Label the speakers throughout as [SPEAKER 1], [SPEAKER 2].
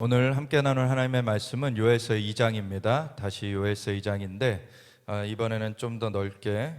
[SPEAKER 1] 오늘 함께 나눌 하나님의 말씀은 요엘서 2장입니다. 다시 요엘서 2장인데 이번에는 좀 더 넓게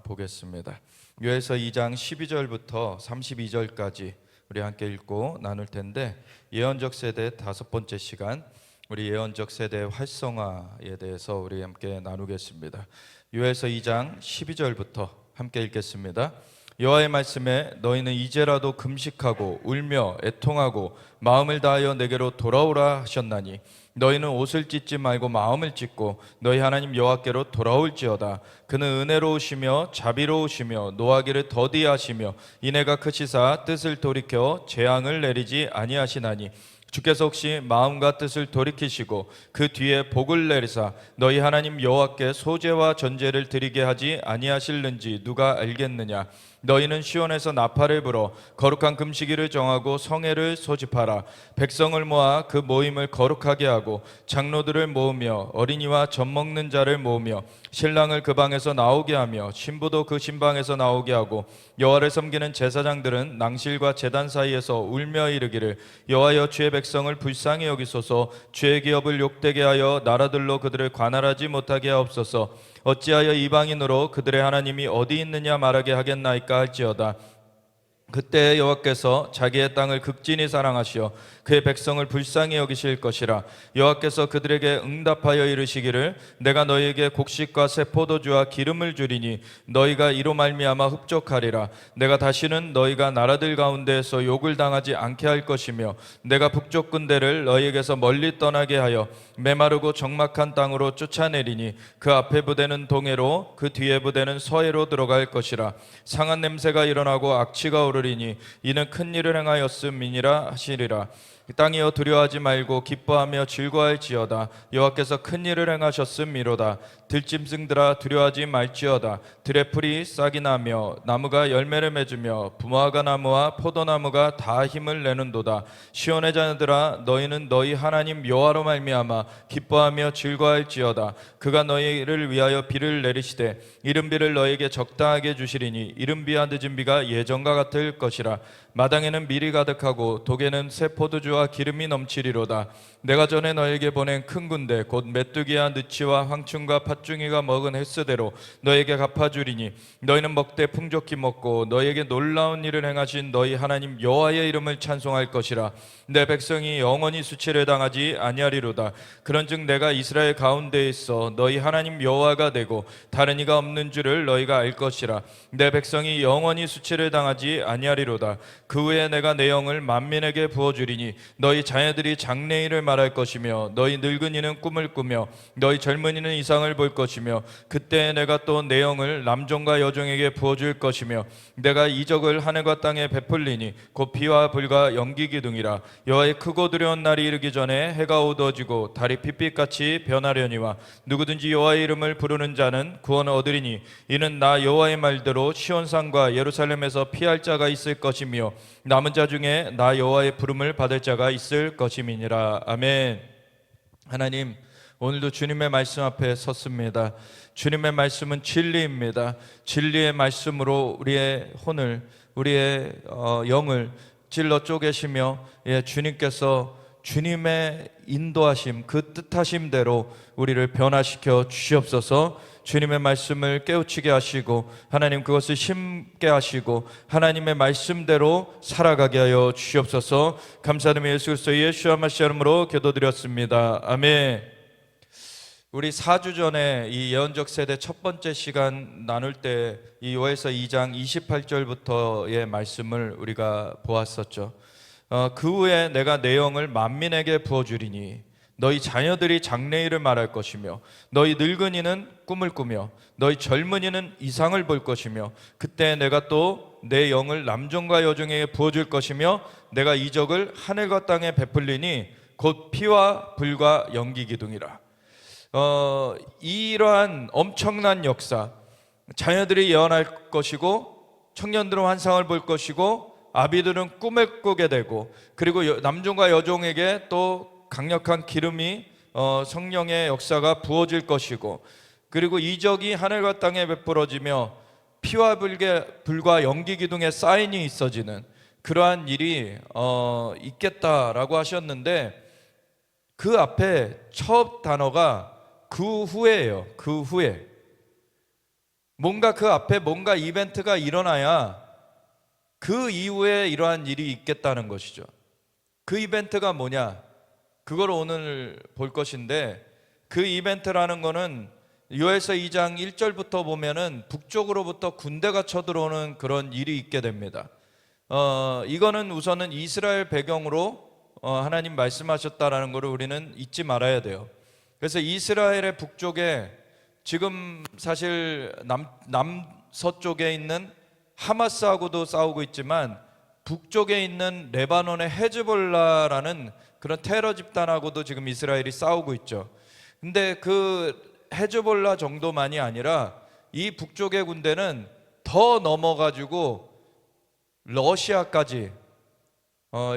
[SPEAKER 1] 보겠습니다. 요엘서 2장 12절부터 32절까지 우리 함께 읽고 나눌 텐데, 예언적 세대 다섯 번째 시간, 우리 예언적 세대의 활성화에 대해서 우리 함께 나누겠습니다. 요엘서 2장 12절부터 함께 읽겠습니다. 여호와의 말씀에 너희는 이제라도 금식하고 울며 애통하고 마음을 다하여 내게로 돌아오라 하셨나니, 너희는 옷을 찢지 말고 마음을 찢고 너희 하나님 여호와께로 돌아올지어다. 그는 은혜로우시며 자비로우시며 노하기를 더디하시며 인애가 크시사 뜻을 돌이켜 재앙을 내리지 아니하시나니, 주께서 혹시 마음과 뜻을 돌이키시고 그 뒤에 복을 내리사 너희 하나님 여호와께 소제와 전제를 드리게 하지 아니하실는지 누가 알겠느냐. 너희는 시온에서 나팔을 불어 거룩한 금식일을 정하고 성회를 소집하라. 백성을 모아 그 모임을 거룩하게 하고 장로들을 모으며 어린이와 젖 먹는 자를 모으며 신랑을 그 방에서 나오게 하며 신부도 그 신방에서 나오게 하고, 여호와를 섬기는 제사장들은 낭실과 제단 사이에서 울며 이르기를, 여호와여 주의 백성을 불쌍히 여기소서. 주의 기업을 욕되게 하여 나라들로 그들을 관할하지 못하게 하옵소서. 어찌하여 이방인으로 그들의 하나님이 어디 있느냐 말하게 하겠나이까 할지어다. 그때 여호와께서 자기의 땅을 극진히 사랑하시어 그의 백성을 불쌍히 여기실 것이라. 여호와께서 그들에게 응답하여 이르시기를, 내가 너희에게 곡식과 새 포도주와 기름을 주리니 너희가 이로 말미암아 흡족하리라. 내가 다시는 너희가 나라들 가운데에서 욕을 당하지 않게 할 것이며, 내가 북쪽 군대를 너희에게서 멀리 떠나게 하여 메마르고 적막한 땅으로 쫓아내리니 그 앞에 부대는 동해로 그 뒤에 부대는 서해로 들어갈 것이라. 상한 냄새가 일어나고 악취가 오르리니 이는 큰 일을 행하였음이니라 하시리라. 땅이여 두려워하지 말고 기뻐하며 즐거워할지어다. 여호와께서 큰 일을 행하셨음이로다. 들짐승들아 두려워하지 말지어다. 들의 풀이 싹이 나며 나무가 열매를 맺으며 무화과 나무와 포도나무가 다 힘을 내는도다. 시온의 자녀들아 너희는 너희 하나님 여호와로 말미암아 기뻐하며 즐거워할지어다. 그가 너희를 위하여 비를 내리시되 이른 비를 너희에게 적당하게 주시리니 이른 비와 늦은 비가 예전과 같을 것이라. 마당에는 밀이 가득하고 독에는 새 포도주와 기름이 넘치리로다. 내가 전에 너에게 보낸 큰 군대 곧 메뚜기와 느치와 황충과 팥중이가 먹은 횟수대로 너에게 갚아주리니, 너희는 먹되 풍족히 먹고 너희에게 놀라운 일을 행하신 너희 하나님 여호와의 이름을 찬송할 것이라. 내 백성이 영원히 수치를 당하지 아니하리로다. 그런즉 내가 이스라엘 가운데에 있어 너희 하나님 여호와가 되고 다른 이가 없는 줄을 너희가 알 것이라. 내 백성이 영원히 수치를 당하지 아니하리로다. 그 후에 내가 내 영을 만민에게 부어주리니 너희 자녀들이 장래일을 말할 것이며 너희 늙은이는 꿈을 꾸며 너희 젊은이는 이상을 볼 것이며, 그때 내가 또 내 영을 남종과 여종에게 부어줄 것이며 내가 이적을 하늘과 땅에 베풀리니 곧 비와 불과 연기 기둥이라. 여호와의 크고 두려운 날이 이르기 전에 해가 어두워지고 달이 핏빛같이 변하려니와 누구든지 여호와의 이름을 부르는 자는 구원을 얻으리니 이는 나 여호와의 말대로 시온산과 예루살렘에서 피할 자가 있을 것이며 남은 자 중에 나 여호와의 부름을 받을 자가 있을 것임이니라. 아멘. 하나님, 오늘도 주님의 말씀 앞에 섰습니다. 주님의 말씀은 진리입니다. 진리의 말씀으로 우리의 혼을, 우리의 영을 찔러 쪼개시며, 주님께서 주님의 인도하심, 그 뜻하심대로 우리를 변화시켜 주시옵소서. 주님의 말씀을 깨우치게 하시고 하나님 그것을 심게 하시고 하나님의 말씀대로 살아가게 하여 주시옵소서. 감사드리며 예수 그리스도의 예수와 마시아 이름으로 기도드렸습니다. 아멘. 우리 4주 전에 이 예언적 세대 첫 번째 시간 나눌 때 이 요엘서 2장 28절부터의 말씀을 우리가 보았었죠. 그 후에 내가 내 영을 만민에게 부어주리니 너희 자녀들이 장래일을 말할 것이며 너희 늙은이는 꿈을 꾸며 너희 젊은이는 이상을 볼 것이며, 그때 내가 또 내 영을 남종과 여종에게 부어줄 것이며 내가 이적을 하늘과 땅에 베풀리니 곧 피와 불과 연기 기둥이라. 이러한 엄청난 역사, 자녀들이 예언할 것이고 청년들은 환상을 볼 것이고 아비들은 꿈을 꾸게 되고, 그리고 남종과 여종에게 또 강력한 기름이 성령의 역사가 부어질 것이고, 그리고 이적이 하늘과 땅에 베풀어지며 피와 불과 연기 기둥에 사인이 있어지는 그러한 일이 있겠다라고 하셨는데, 그 앞에 첫 단어가 그 후에예요. 그 후에. 뭔가 그 앞에 뭔가 이벤트가 일어나야 그 이후에 이러한 일이 있겠다는 것이죠. 그 이벤트가 뭐냐? 그걸 오늘 볼 것인데, 그 이벤트라는 거는 요엘서 2장 1절부터 보면은 북쪽으로부터 군대가 쳐들어오는 그런 일이 있게 됩니다. 이거는 우선은 이스라엘 배경으로 하나님 말씀하셨다라는 것을 우리는 잊지 말아야 돼요. 그래서 이스라엘의 북쪽에 지금 사실 남서쪽에 있는 하마스하고도 싸우고 있지만, 북쪽에 있는 레바논의 헤즈볼라라는 그런 테러 집단하고도 지금 이스라엘이 싸우고 있죠. 근데 그 헤즈볼라 정도만이 아니라 이 북쪽의 군대는 더 넘어가지고 러시아까지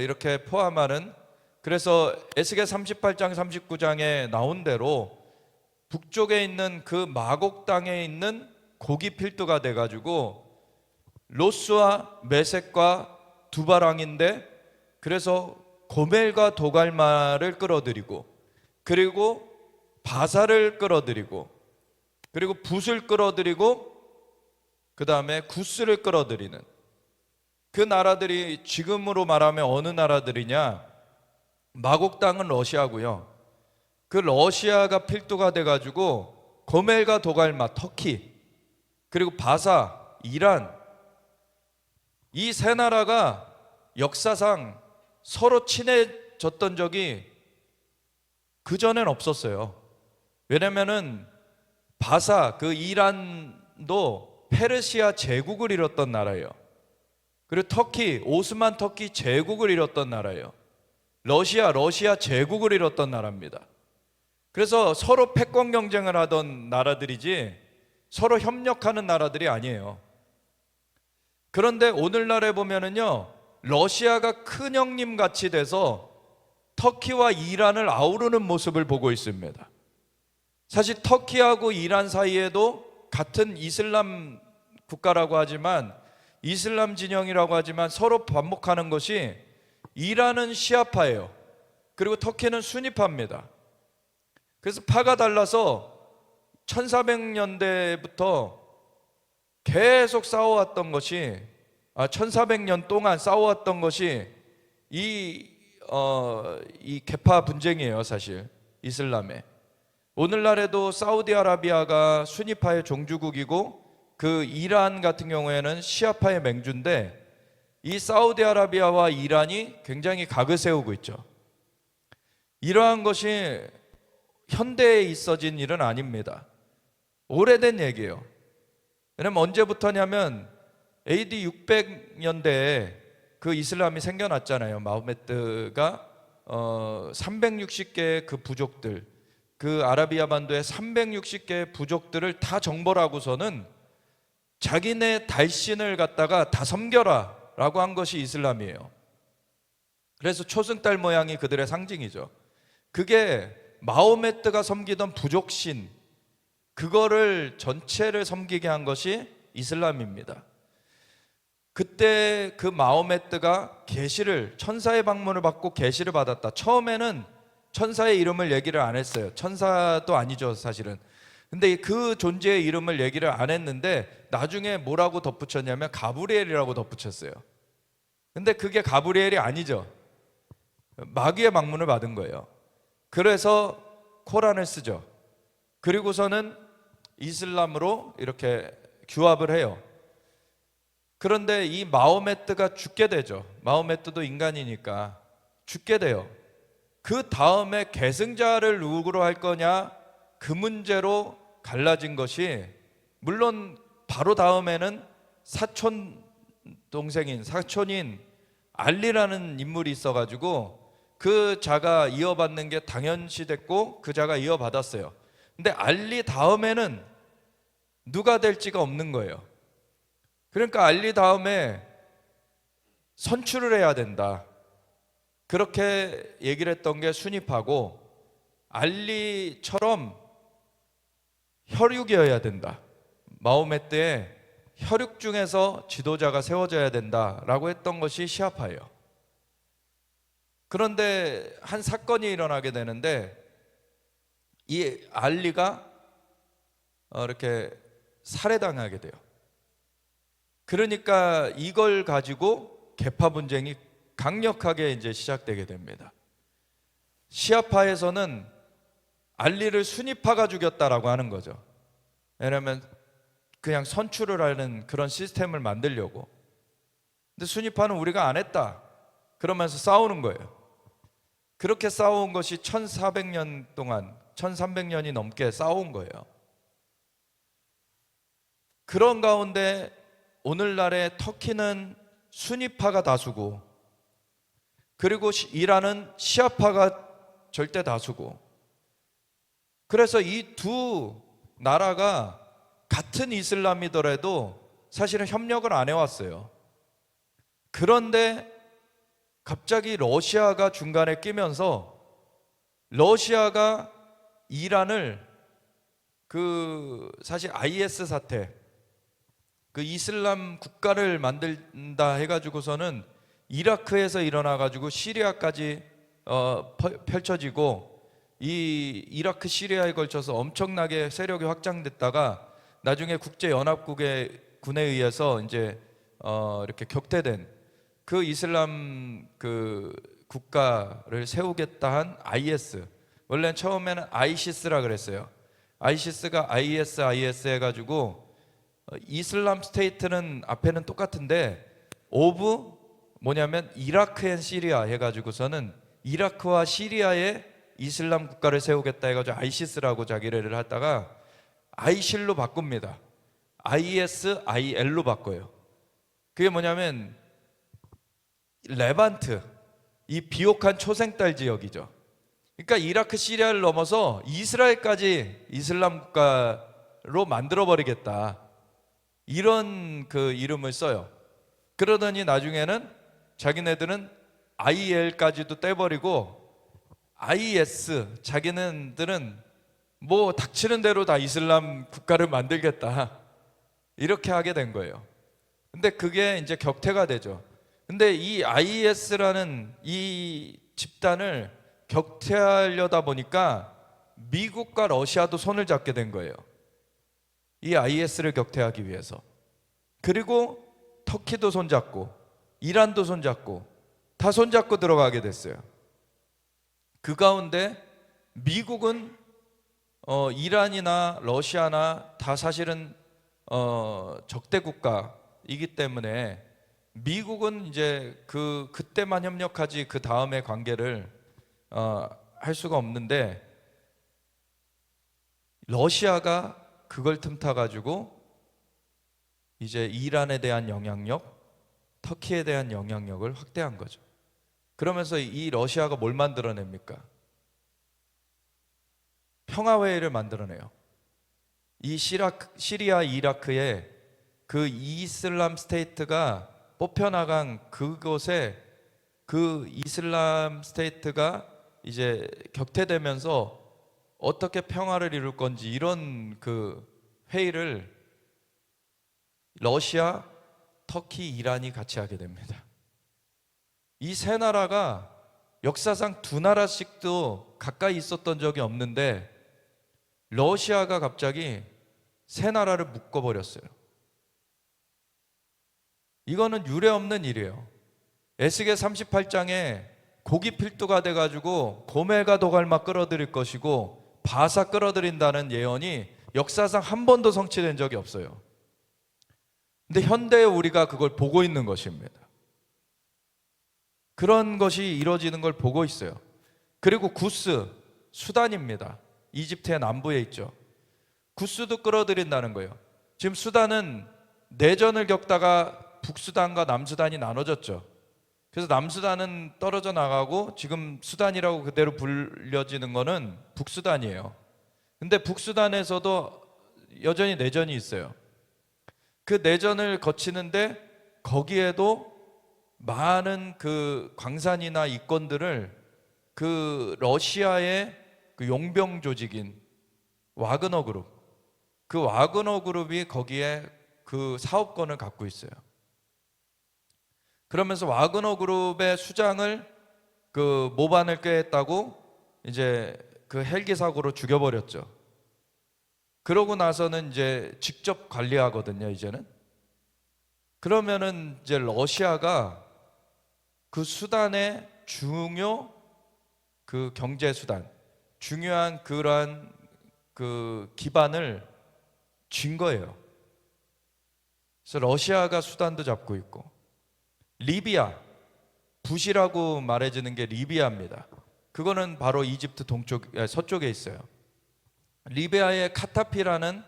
[SPEAKER 1] 이렇게 포함하는, 그래서 에스겔 38장 39장에 나온 대로 북쪽에 있는 그 마곡 땅에 있는 고기 필두가 돼가지고 로스와 메섹과 두바랑인데, 그래서 고멜과 도갈마를 끌어들이고, 그리고 바사를 끌어들이고, 그리고 붓을 끌어들이고, 그 다음에 구스를 끌어들이는 그 나라들이 지금으로 말하면 어느 나라들이냐? 마곡 땅은 러시아고요. 그 러시아가 필두가 돼가지고 고멜과 도갈마, 터키, 그리고 바사, 이란, 이 세 나라가 역사상 서로 친해졌던 적이 그전엔 없었어요. 왜냐면은 바사, 그 이란도 페르시아 제국을 이뤘던 나라예요. 그리고 터키, 오스만 터키 제국을 이뤘던 나라예요. 러시아 제국을 이뤘던 나라입니다. 그래서 서로 패권 경쟁을 하던 나라들이지 서로 협력하는 나라들이 아니에요. 그런데 오늘날에 보면은요, 러시아가 큰 형님 같이 돼서 터키와 이란을 아우르는 모습을 보고 있습니다. 사실 터키하고 이란 사이에도 같은 이슬람 국가라고 하지만, 이슬람 진영이라고 하지만 서로 반목하는 것이, 이란은 시아파예요. 그리고 터키는 수니파입니다. 그래서 파가 달라서 1400년대부터 계속 싸워왔던 것이, 1400년 동안 싸워왔던 것이 이 계파 분쟁이에요. 사실 이슬람의. 오늘날에도 사우디아라비아가 수니파의 종주국이고, 그 이란 같은 경우에는 시아파의 맹주인데, 이 사우디아라비아와 이란이 굉장히 각을 세우고 있죠. 이러한 것이 현대에 있어진 일은 아닙니다. 오래된 얘기예요. 왜냐면 언제부터냐면 AD 600년대에 그 이슬람이 생겨났잖아요. 마호메트가 360개의 그 부족들, 그 아라비아 반도의 360개의 부족들을 다 정벌하고서는 자기네 달신을 갖다가 다 섬겨라 라고 한 것이 이슬람이에요. 그래서 초승달 모양이 그들의 상징이죠. 그게 마호메트가 섬기던 부족신, 그거를 전체를 섬기게 한 것이 이슬람입니다. 그때 그 마호메트가 계시를, 천사의 방문을 받고 계시를 받았다. 처음에는 천사의 이름을 얘기를 안 했어요. 천사도 아니죠, 사실은. 근데 그 존재의 이름을 얘기를 안 했는데 나중에 뭐라고 덧붙였냐면 가브리엘이라고 덧붙였어요. 근데 그게 가브리엘이 아니죠. 마귀의 방문을 받은 거예요. 그래서 코란을 쓰죠. 그리고서는 이슬람으로 이렇게 규합을 해요. 그런데 이 마호메트가 죽게 되죠. 마호메트도 인간이니까 죽게 돼요. 그 다음에 계승자를 누구로 할 거냐, 그 문제로 갈라진 것이, 물론 바로 다음에는 사촌인 알리라는 인물이 있어가지고 그 자가 이어받는 게 당연시 됐고, 그 자가 이어받았어요. 근데 알리 다음에는 누가 될지가 없는 거예요. 그러니까 알리 다음에 선출을 해야 된다, 그렇게 얘기를 했던 게 수니파고, 알리처럼 혈육이어야 된다, 마호메트의 혈육 중에서 지도자가 세워져야 된다라고 했던 것이 시아파예요. 그런데 한 사건이 일어나게 되는데 이 알리가 이렇게 살해당하게 돼요. 그러니까 이걸 가지고 계파 분쟁이 강력하게 이제 시작되게 됩니다. 시아파에서는 알리를 순위파가 죽였다라고 하는 거죠. 왜냐하면 그냥 선출을 하는 그런 시스템을 만들려고. 근데 순위파는 우리가 안 했다 그러면서 싸우는 거예요. 그렇게 싸워온 것이 1400년 동안 1300년이 넘게 싸워온 거예요. 그런 가운데 오늘날의 터키는 순위파가 다수고, 그리고 이란은 시아파가 절대 다수고, 그래서 이 두 나라가 같은 이슬람이더라도 사실은 협력을 안 해왔어요. 그런데 갑자기 러시아가 중간에 끼면서 러시아가 이란을 사실 IS 사태, 이슬람 국가를 만든다 해가지고서는 이라크에서 일어나가지고 시리아까지 펼쳐지고, 이 이라크 시리아에 걸쳐서 엄청나게 세력이 확장됐다가 나중에 국제연합국의 군에 의해서 이제 이렇게 격퇴된 그 이슬람 국가를 세우겠다 한 IS, 원래는 처음에는 아이시스라 그랬어요. 아이시스가 IS 해가지고 이슬람 스테이트는 앞에는 똑같은데 오브 뭐냐면 이라크 앤 시리아 해가지고서는 이라크와 시리아에 이슬람 국가를 세우겠다 해가지고 아이시스라고 자기를 하다가 아이실로 바꿉니다. ISIL로 바꿔요. 그게 뭐냐면 레반트, 이 비옥한 초생딸 지역이죠. 그러니까 이라크 시리아를 넘어서 이스라엘까지 이슬람 국가로 만들어버리겠다, 이런 이름을 써요. 그러더니 나중에는 자기네들은 IL까지도 떼버리고 IS, 자기네들은 뭐 닥치는 대로 다 이슬람 국가를 만들겠다, 이렇게 하게 된 거예요. 근데 그게 이제 격퇴가 되죠. 근데 이 IS라는 이 집단을 격퇴하려다 보니까 미국과 러시아도 손을 잡게 된 거예요. 이 IS를 격퇴하기 위해서. 그리고 터키도 손잡고 이란도 손잡고 다 손잡고 들어가게 됐어요. 그 가운데 미국은 이란이나 러시아나 다 사실은 적대 국가이기 때문에 미국은 이제 그때만 협력하지 그 다음의 관계를 할 수가 없는데, 러시아가 그걸 틈타 가지고 이제 이란에 대한 영향력, 터키에 대한 영향력을 확대한 거죠. 그러면서 이 러시아가 뭘 만들어냅니까? 평화회의를 만들어내요. 이 시리아 이라크에 그 이슬람 스테이트가 뽑혀나간 그곳에 그 이슬람 스테이트가 이제 격퇴되면서 어떻게 평화를 이룰 건지, 이런 회의를 러시아, 터키, 이란이 같이 하게 됩니다. 이 세 나라가 역사상 두 나라씩도 가까이 있었던 적이 없는데 러시아가 갑자기 세 나라를 묶어버렸어요. 이거는 유례없는 일이에요. 에스겔 38장에 고기 필두가 돼가지고 고멜과 도갈마 끌어들일 것이고 바사 끌어들인다는 예언이 역사상 한 번도 성취된 적이 없어요. 근데 현대에 우리가 그걸 보고 있는 것입니다. 그런 것이 이루어지는 걸 보고 있어요. 그리고 구스, 수단입니다. 이집트의 남부에 있죠. 구스도 끌어들인다는 거예요. 지금 수단은 내전을 겪다가 북수단과 남수단이 나눠졌죠. 그래서 남수단은 떨어져 나가고 지금 수단이라고 그대로 불려지는 거는 북수단이에요. 근데 북수단에서도 여전히 내전이 있어요. 그 내전을 거치는데 거기에도 많은 광산이나 이권들을 러시아의 용병 조직인 와그너 그룹, 그 와그너 그룹이 거기에 사업권을 갖고 있어요. 그러면서 와그너 그룹의 수장을 그 모반을 꾀했다고 이제 그 헬기 사고로 죽여버렸죠. 그러고 나서는 이제 직접 관리하거든요, 이제는. 그러면은 이제 러시아가 그 수단의 중요 그 경제 수단, 중요한 그러한 그 기반을 쥔 거예요. 그래서 러시아가 수단도 잡고 있고, 리비아, 붓이라고 말해지는 게 리비아입니다. 그거는 바로 이집트 서쪽에 있어요. 리비아의 카타피라는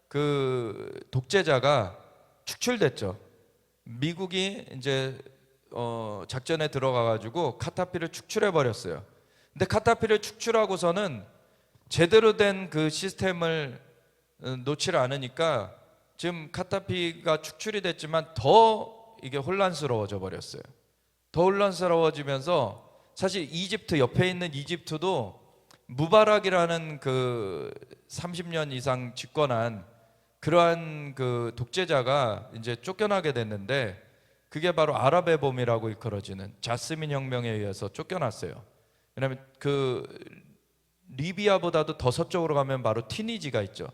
[SPEAKER 1] 그 독재자가 축출됐죠. 미국이 이제 작전에 들어가가지고 카타피를 축출해 버렸어요. 근데 카타피를 축출하고서는 제대로 된 그 시스템을 놓지 않으니까 지금 카타피가 축출이 됐지만 더 이게 혼란스러워져 버렸어요. 더 혼란스러워지면서 사실 이집트 옆에 있는 이집트도 무바락이라는 그 30년 이상 집권한 그러한 그 독재자가 이제 쫓겨나게 됐는데, 그게 바로 아랍의 봄이라고 일컬어지는 자스민 혁명에 의해서 쫓겨났어요. 왜냐하면 그 리비아보다도 더 서쪽으로 가면 바로 튀니지가 있죠.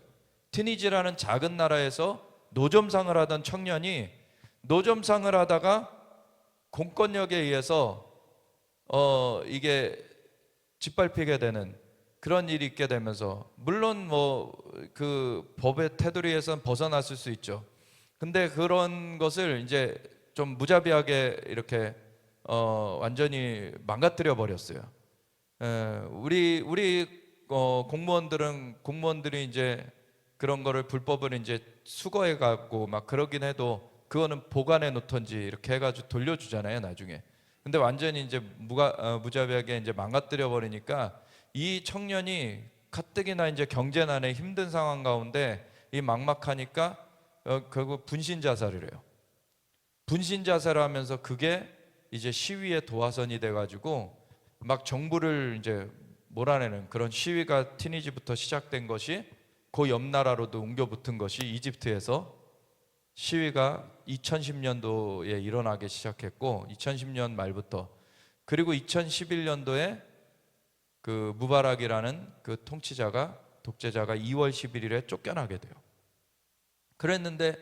[SPEAKER 1] 튀니지라는 작은 나라에서 노점상을 하던 청년이 노점상을 하다가 공권력에 의해서 이게 짓밟히게 되는 그런 일이 있게 되면서, 물론 뭐 그 법의 테두리에선 벗어났을 수 있죠. 근데 그런 것을 이제 좀 무자비하게 이렇게 완전히 망가뜨려 버렸어요. 우리 공무원들이 이제 그런 거를 불법을 이제 수거해 갖고 막 그러긴 해도 그거는 보관해 놓던지 이렇게 해가지고 돌려주잖아요, 나중에. 근데 완전히 이제 무자비하게 이제 망가뜨려 버리니까 이 청년이 가뜩이나 이제 경제난에 힘든 상황 가운데 이 막막하니까 결국 분신 자살을 해요. 분신 자살을 하면서 그게 이제 시위의 도화선이 돼가지고 막 정부를 이제 몰아내는 그런 시위가 튀니지부터 시작된 것이 그 옆 나라로도 옮겨 붙은 것이 이집트에서 시위가 2010년도에 일어나기 시작했고, 2010년 말부터, 그리고 2011년도에 그 무바락이라는 그 독재자가 2월 11일에 쫓겨나게 돼요. 그랬는데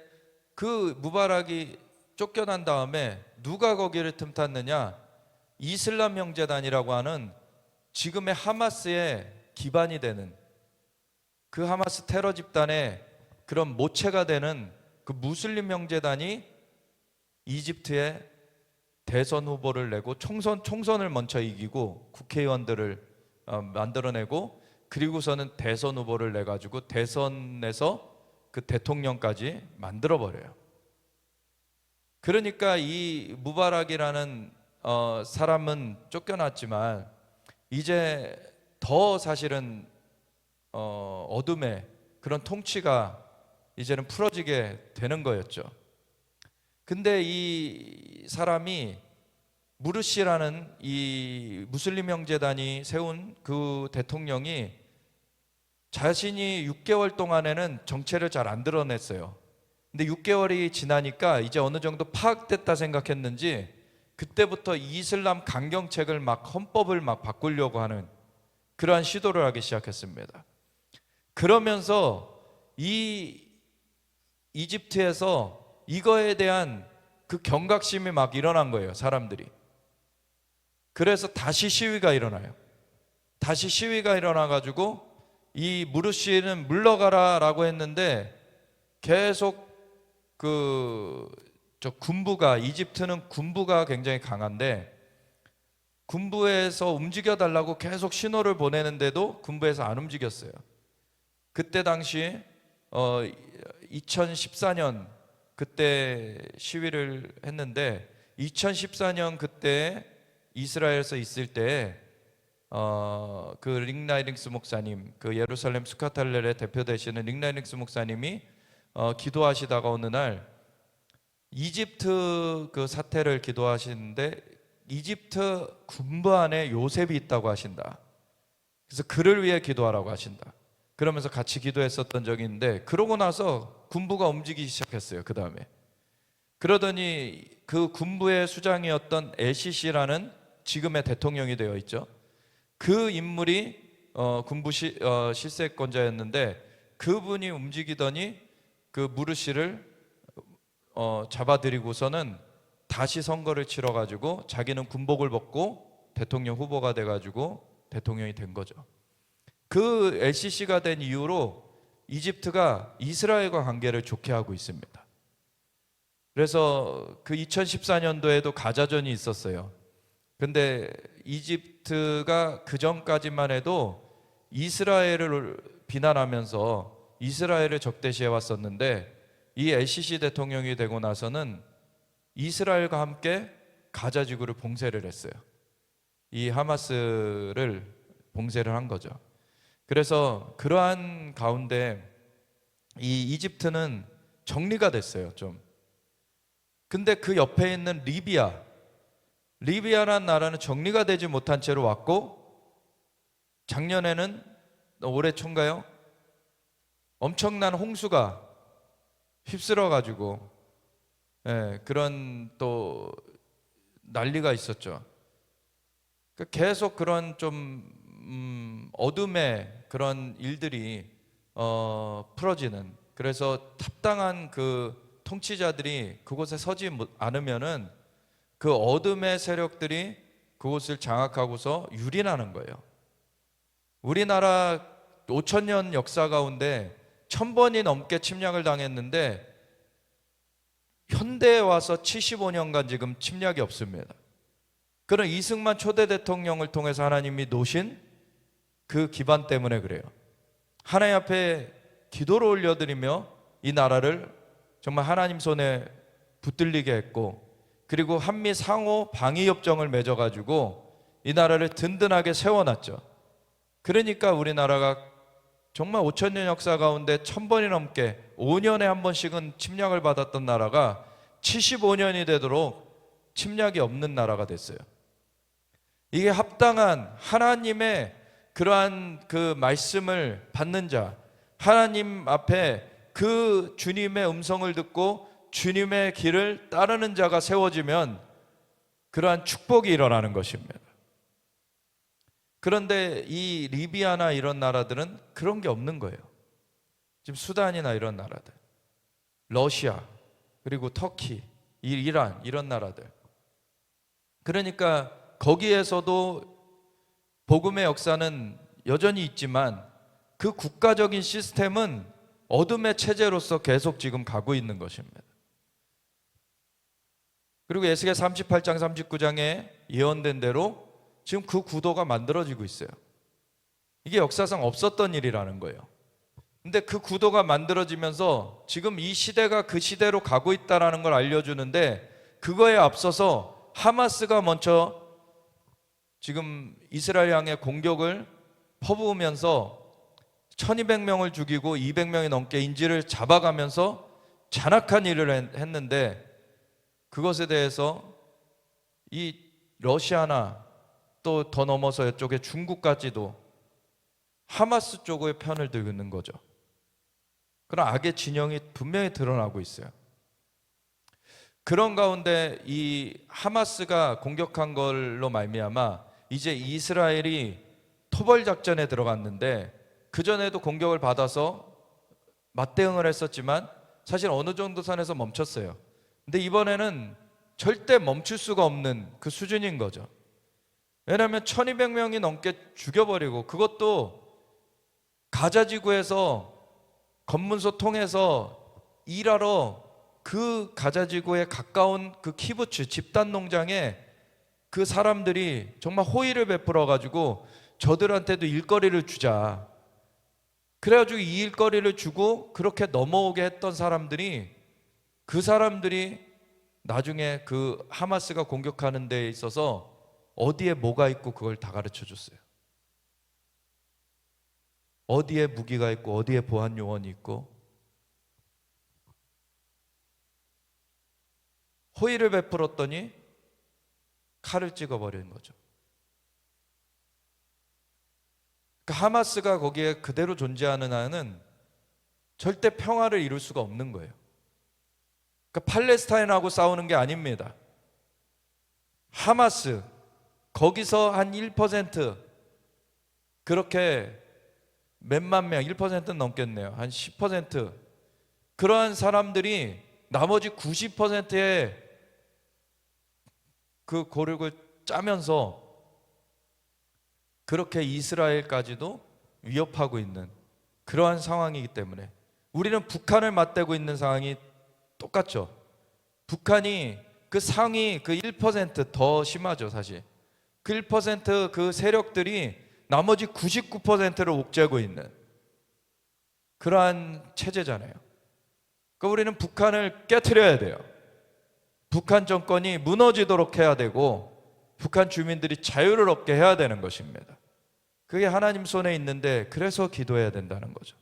[SPEAKER 1] 그 무바락이 쫓겨난 다음에 누가 거기를 틈탔느냐? 이슬람 형제단이라고 하는 지금의 하마스의 기반이 되는 그 하마스 테러 집단의 그런 모체가 되는 그 무슬림 형제단이 이집트에 대선 후보를 내고 총선을 먼저 이기고 국회의원들을 만들어내고, 그리고서는 대선 후보를 내가지고 대선에서 그 대통령까지 만들어버려요. 그러니까 이 무바락이라는 사람은 쫓겨났지만 이제 더 사실은 어둠의 그런 통치가 이제는 풀어지게 되는 거였죠. 근데 이 사람이 무르시라는 이 무슬림 형제단이 세운 그 대통령이 자신이 6개월 동안에는 정체를 잘 안 드러냈어요. 근데 6개월이 지나니까 이제 어느 정도 파악됐다 생각했는지 그때부터 이슬람 강경책을 막 헌법을 막 바꾸려고 하는 그러한 시도를 하기 시작했습니다. 그러면서 이 이집트에서 이거에 대한 그 경각심이 막 일어난 거예요, 사람들이. 그래서 다시 시위가 일어나요. 다시 시위가 일어나가지고 이 무르시는 물러가라라고 했는데 계속 이집트는 군부가 굉장히 강한데 군부에서 움직여 달라고 계속 신호를 보내는데도 군부에서 안 움직였어요. 그때 당시 2014년 그때 시위를 했는데 2014년 그때 이스라엘에서 있을 때 그 링라이링스 목사님, 그 예루살렘 스카탈렐의 대표 되시는 링라이링스 목사님이 기도하시다가 어느 날 이집트 그 사태를 기도하시는데 이집트 군부 안에 요셉이 있다고 하신다. 그래서 그를 위해 기도하라고 하신다. 그러면서 같이 기도했었던 적이 있는데, 그러고 나서 군부가 움직이기 시작했어요. 그 다음에 그러더니 그 군부의 수장이었던 에시시라는 지금의 대통령이 되어 있죠. 그 인물이 군부 실세권자였는데 그분이 움직이더니 그 무르시를 잡아들이고서는 다시 선거를 치러가지고 자기는 군복을 벗고 대통령 후보가 돼가지고 대통령이 된 거죠. 그 LCC가 된 이후로 이집트가 이스라엘과 관계를 좋게 하고 있습니다. 그래서 그 2014년도에도 가자전이 있었어요. 근데 이집트가 그 전까지만 해도 이스라엘을 비난하면서 이스라엘을 적대시해 왔었는데 이 LCC 대통령이 되고 나서는 이스라엘과 함께 가자 지구를 봉쇄를 했어요. 이 하마스를 봉쇄를 한 거죠. 그래서 그러한 가운데 이 이집트는 정리가 됐어요, 좀. 근데 그 옆에 있는 리비아라는 나라는 정리가 되지 못한 채로 왔고, 작년에는 올해 초인가요? 엄청난 홍수가 휩쓸어 가지고 그런 또 난리가 있었죠. 계속 그런 좀 어둠의 그런 일들이 풀어지는, 그래서 합당한 그 통치자들이 그곳에 서지 않으면은 그 어둠의 세력들이 그곳을 장악하고서 유린하는 거예요. 우리나라 5,000년 역사 가운데 1,000번이 넘게 침략을 당했는데 현대에 와서 75년간 지금 침략이 없습니다. 그런 이승만 초대 대통령을 통해서 하나님이 놓으신 그 기반 때문에 그래요. 하나님 앞에 기도를 올려드리며 이 나라를 정말 하나님 손에 붙들리게 했고, 그리고 한미 상호 방위협정을 맺어가지고 이 나라를 든든하게 세워놨죠. 그러니까 우리나라가 정말 5,000년 역사 가운데 1,000번이 넘게 5년에 한 번씩은 침략을 받았던 나라가 75년이 되도록 침략이 없는 나라가 됐어요. 이게 합당한 하나님의 그러한 그 말씀을 받는 자, 하나님 앞에 그 주님의 음성을 듣고 주님의 길을 따르는 자가 세워지면 그러한 축복이 일어나는 것입니다. 그런데 이 리비아나 이런 나라들은 그런 게 없는 거예요. 지금 수단이나 이런 나라들, 러시아, 그리고 터키, 이란 이런 나라들. 그러니까 거기에서도 복음의 역사는 여전히 있지만 그 국가적인 시스템은 어둠의 체제로서 계속 지금 가고 있는 것입니다. 그리고 에스겔 38장 39장에 예언된 대로 지금 그 구도가 만들어지고 있어요. 이게 역사상 없었던 일이라는 거예요. 근데 그 구도가 만들어지면서 지금 이 시대가 그 시대로 가고 있다는 걸 알려주는데, 그거에 앞서서 하마스가 먼저 지금 이스라엘 향해 공격을 퍼부으면서 1200명을 죽이고 200명이 넘게 인질을 잡아가면서 잔악한 일을 했는데, 그것에 대해서 이 러시아나 또 더 넘어서 이쪽에 중국까지도 하마스 쪽의 편을 들고 있는 거죠. 그런 악의 진영이 분명히 드러나고 있어요. 그런 가운데 이 하마스가 공격한 걸로 말미암아 이제 이스라엘이 토벌 작전에 들어갔는데, 그전에도 공격을 받아서 맞대응을 했었지만 사실 어느 정도 선에서 멈췄어요. 근데 이번에는 절대 멈출 수가 없는 그 수준인 거죠. 왜냐하면 1200명이 넘게 죽여버리고, 그것도 가자지구에서 검문소 통해서 일하러 그 가자지구에 가까운 그 키부츠 집단 농장에 그 사람들이 정말 호의를 베풀어 가지고 저들한테도 일거리를 주자, 그래가지고 이 일거리를 주고 그렇게 넘어오게 했던 사람들이, 그 사람들이 나중에 그 하마스가 공격하는 데에 있어서 어디에 뭐가 있고 그걸 다 가르쳐 줬어요. 어디에 무기가 있고 어디에 보안 요원이 있고. 호의를 베풀었더니 칼을 찍어버리는 거죠. 그러니까 하마스가 거기에 그대로 존재하는 한은 절대 평화를 이룰 수가 없는 거예요. 그러니까 팔레스타인하고 싸우는 게 아닙니다. 하마스, 거기서 한 1% 그렇게 몇만 명, 1%는 넘겠네요. 한 10% 그러한 사람들이 나머지 90%의 그 고륙을 짜면서 그렇게 이스라엘까지도 위협하고 있는 그러한 상황이기 때문에 우리는 북한을 맞대고 있는 상황이 똑같죠. 북한이 그 상위 그 1% 심하죠. 사실 그 1% 세력들이 나머지 99%를 옥죄고 있는 그러한 체제잖아요. 그러니까 우리는 북한을 깨트려야 돼요. 북한 정권이 무너지도록 해야 되고 북한 주민들이 자유를 얻게 해야 되는 것입니다. 그게 하나님 손에 있는데 그래서 기도해야 된다는 거죠.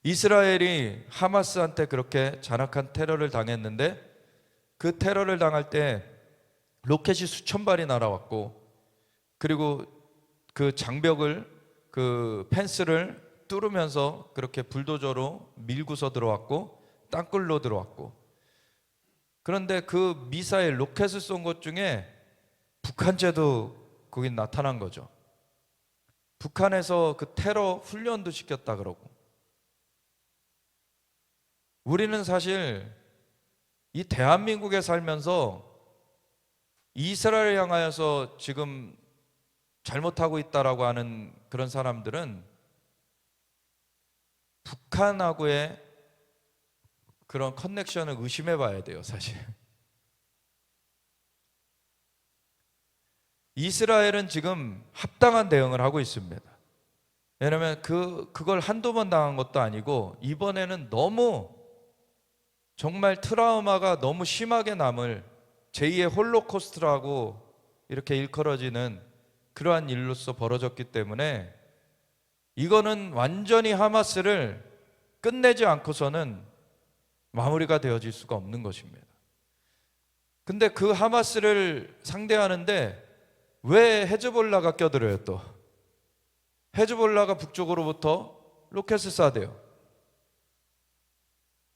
[SPEAKER 1] 이스라엘이 하마스한테 그렇게 잔악한 테러를 당했는데 그 테러를 당할 때 로켓이 수천 발이 날아왔고 그리고 그 장벽을 그 펜스를 뚫으면서 그렇게 불도저로 밀고서 들어왔고 땅굴로 들어왔고 그런데 그 미사일 로켓을 쏜 것 중에 북한제도 거기 나타난 거죠. 북한에서 그 테러 훈련도 시켰다 그러고 우리는 사실 이 대한민국에 살면서 이스라엘을 향하여서 지금 잘못하고 있다라고 하는 그런 사람들은 북한하고의 그런 커넥션을 의심해 봐야 돼요, 사실. 이스라엘은 지금 합당한 대응을 하고 있습니다. 왜냐하면 그걸 한두 번 당한 것도 아니고 이번에는 너무 정말 트라우마가 너무 심하게 남을 제2의 홀로코스트라고 이렇게 일컬어지는 그러한 일로서 벌어졌기 때문에 이거는 완전히 하마스를 끝내지 않고서는 마무리가 되어질 수가 없는 것입니다. 근데 그 하마스를 상대하는데 왜 헤즈볼라가 껴들어요 또? 헤즈볼라가 북쪽으로부터 로켓을 쏴대요.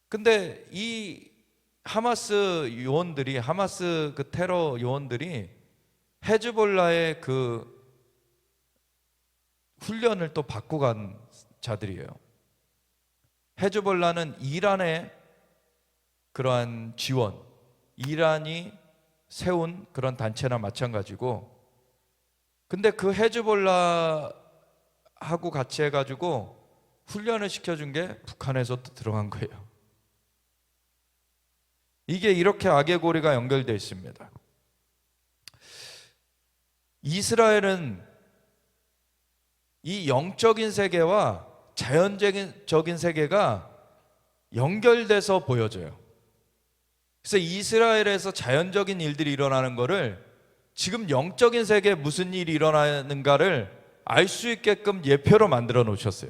[SPEAKER 1] 근데 이 하마스 요원들이 하마스 그 테러 요원들이 헤즈볼라의 그 훈련을 또 받고 간 자들이에요. 헤즈볼라는 이란의 그러한 지원, 이란이 세운 그런 단체나 마찬가지고 근데 그 헤즈볼라하고 같이 해가지고 훈련을 시켜준 게 북한에서 또 들어간 거예요. 이게 이렇게 악의 고리가 연결되어 있습니다. 이스라엘은 이 영적인 세계와 자연적인 세계가 연결돼서 보여져요. 그래서 이스라엘에서 자연적인 일들이 일어나는 거를 지금 영적인 세계에 무슨 일이 일어나는가를 알 수 있게끔 예표로 만들어 놓으셨어요.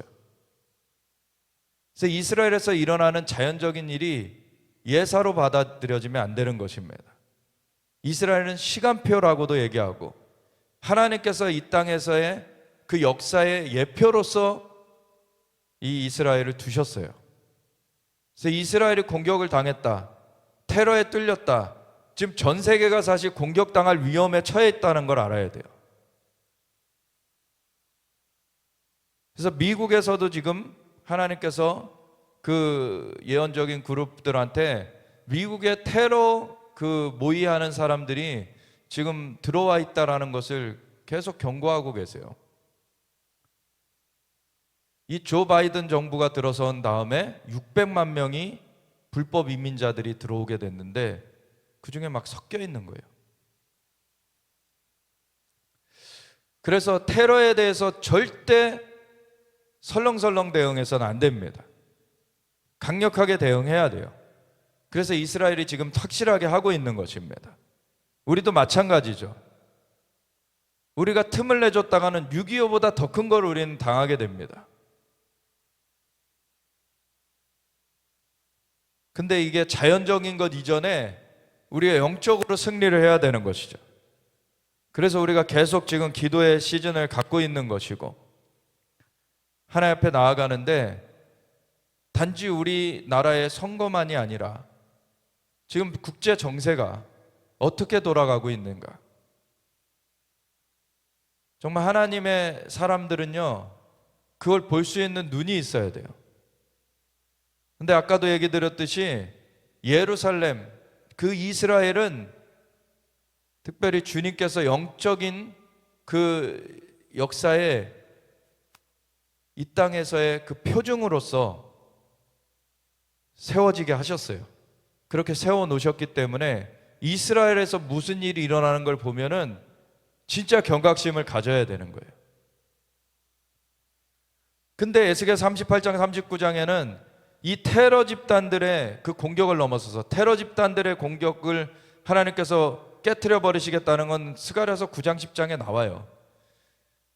[SPEAKER 1] 그래서 이스라엘에서 일어나는 자연적인 일이 예사로 받아들여지면 안 되는 것입니다. 이스라엘은 시간표라고도 얘기하고 하나님께서 이 땅에서의 그 역사의 예표로서 이 이스라엘을 두셨어요. 그래서 이스라엘이 공격을 당했다, 테러에 뚫렸다, 지금 전 세계가 사실 공격당할 위험에 처해 있다는 걸 알아야 돼요. 그래서 미국에서도 지금 하나님께서 그 예언적인 그룹들한테 미국의 테러 그 모의하는 사람들이 지금 들어와 있다라는 것을 계속 경고하고 계세요. 이 조 바이든 정부가 들어선 다음에 600만 명이 불법 이민자들이 들어오게 됐는데 그 중에 막 섞여 있는 거예요. 그래서 테러에 대해서 절대 설렁설렁 대응해서는 안 됩니다. 강력하게 대응해야 돼요. 그래서 이스라엘이 지금 확실하게 하고 있는 것입니다. 우리도 마찬가지죠. 우리가 틈을 내줬다가는 6.25보다 더 큰 걸 우리는 당하게 됩니다. 근데 이게 자연적인 것 이전에 우리가 영적으로 승리를 해야 되는 것이죠. 그래서 우리가 계속 지금 기도의 시즌을 갖고 있는 것이고 하나님 앞에 나아가는데 단지 우리나라의 선거만이 아니라 지금 국제 정세가 어떻게 돌아가고 있는가, 정말 하나님의 사람들은요, 그걸 볼 수 있는 눈이 있어야 돼요. 근데 아까도 얘기 드렸듯이 예루살렘, 그 이스라엘은 특별히 주님께서 영적인 그 역사에 이 땅에서의 그 표징으로서 세워지게 하셨어요. 그렇게 세워 놓으셨기 때문에 이스라엘에서 무슨 일이 일어나는 걸 보면은 진짜 경각심을 가져야 되는 거예요. 근데 에스겔 38장 39장에는 이 테러 집단들의 그 공격을 넘어서서 테러 집단들의 공격을 하나님께서 깨트려 버리시겠다는 건 스가랴서 9장 10장에 나와요.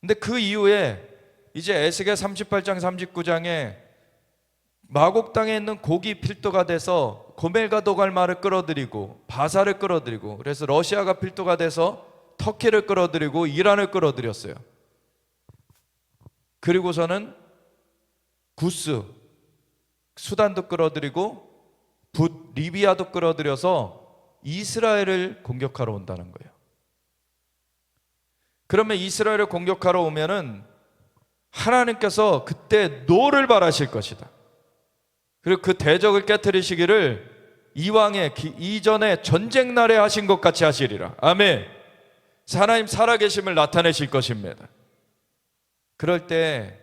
[SPEAKER 1] 근데 그 이후에 이제 에스겔 38장 39장에 마곡 땅에 있는 고기 필두가 돼서 고멜과 도갈마를 끌어들이고 바사를 끌어들이고, 그래서 러시아가 필두가 돼서 터키를 끌어들이고 이란을 끌어들였어요. 그리고서는 구스, 수단도 끌어들이고 리비아도 끌어들여서 이스라엘을 공격하러 온다는 거예요. 그러면 이스라엘을 공격하러 오면은 하나님께서 그때 노를 발하실 것이다. 그리고 그 대적을 깨뜨리시기를 이왕의 이전에 전쟁 날에 하신 것 같이 하시리라. 아멘. 하나님 살아계심을 나타내실 것입니다. 그럴 때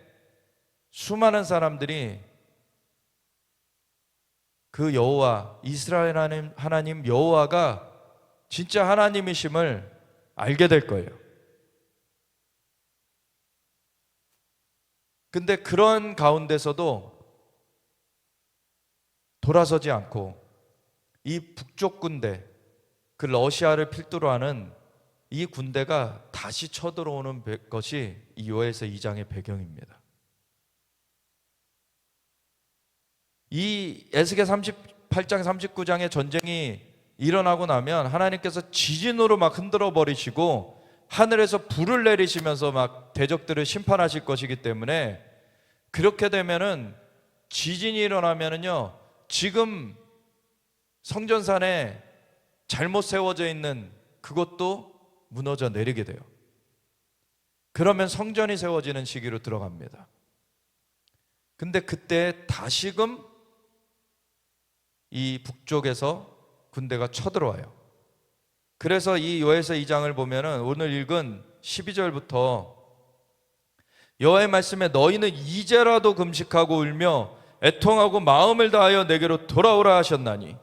[SPEAKER 1] 수많은 사람들이 그 여호와, 이스라엘 하나님 여호와가 진짜 하나님이심을 알게 될 거예요. 근데 그런 가운데서도 돌아서지 않고 이 북쪽 군대, 그 러시아를 필두로 하는 이 군대가 다시 쳐들어오는 것이 이 요엘서 2장의 배경입니다. 이 에스겔 38장 39장의 전쟁이 일어나고 나면 하나님께서 지진으로 막 흔들어 버리시고 하늘에서 불을 내리시면서 막 대적들을 심판하실 것이기 때문에, 그렇게 되면은 지진이 일어나면은요, 지금 성전산에 잘못 세워져 있는 그것도 무너져 내리게 돼요. 그러면 성전이 세워지는 시기로 들어갑니다. 근데 그때 다시금 이 북쪽에서 군대가 쳐들어와요. 그래서 이 요엘서 2장을 보면은 오늘 읽은 12절부터 여호와의 말씀에 너희는 이제라도 금식하고 울며 애통하고 마음을 다하여 내게로 돌아오라 하셨나니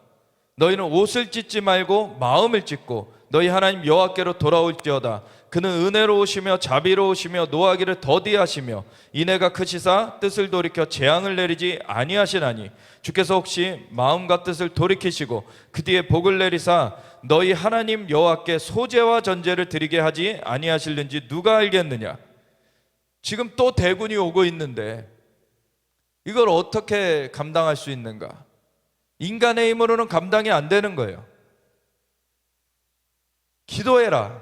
[SPEAKER 1] 너희는 옷을 찢지 말고 마음을 찢고 너희 하나님 여호와께로 돌아올지어다. 그는 은혜로우시며 자비로우시며 노하기를 더디하시며 인애가 크시사 뜻을 돌이켜 재앙을 내리지 아니하시나니 주께서 혹시 마음과 뜻을 돌이키시고 그 뒤에 복을 내리사 너희 하나님 여호와께 소제와 전제를 드리게 하지 아니하실는지 누가 알겠느냐. 지금 또 대군이 오고 있는데 이걸 어떻게 감당할 수 있는가? 인간의 힘으로는 감당이 안 되는 거예요. 기도해라.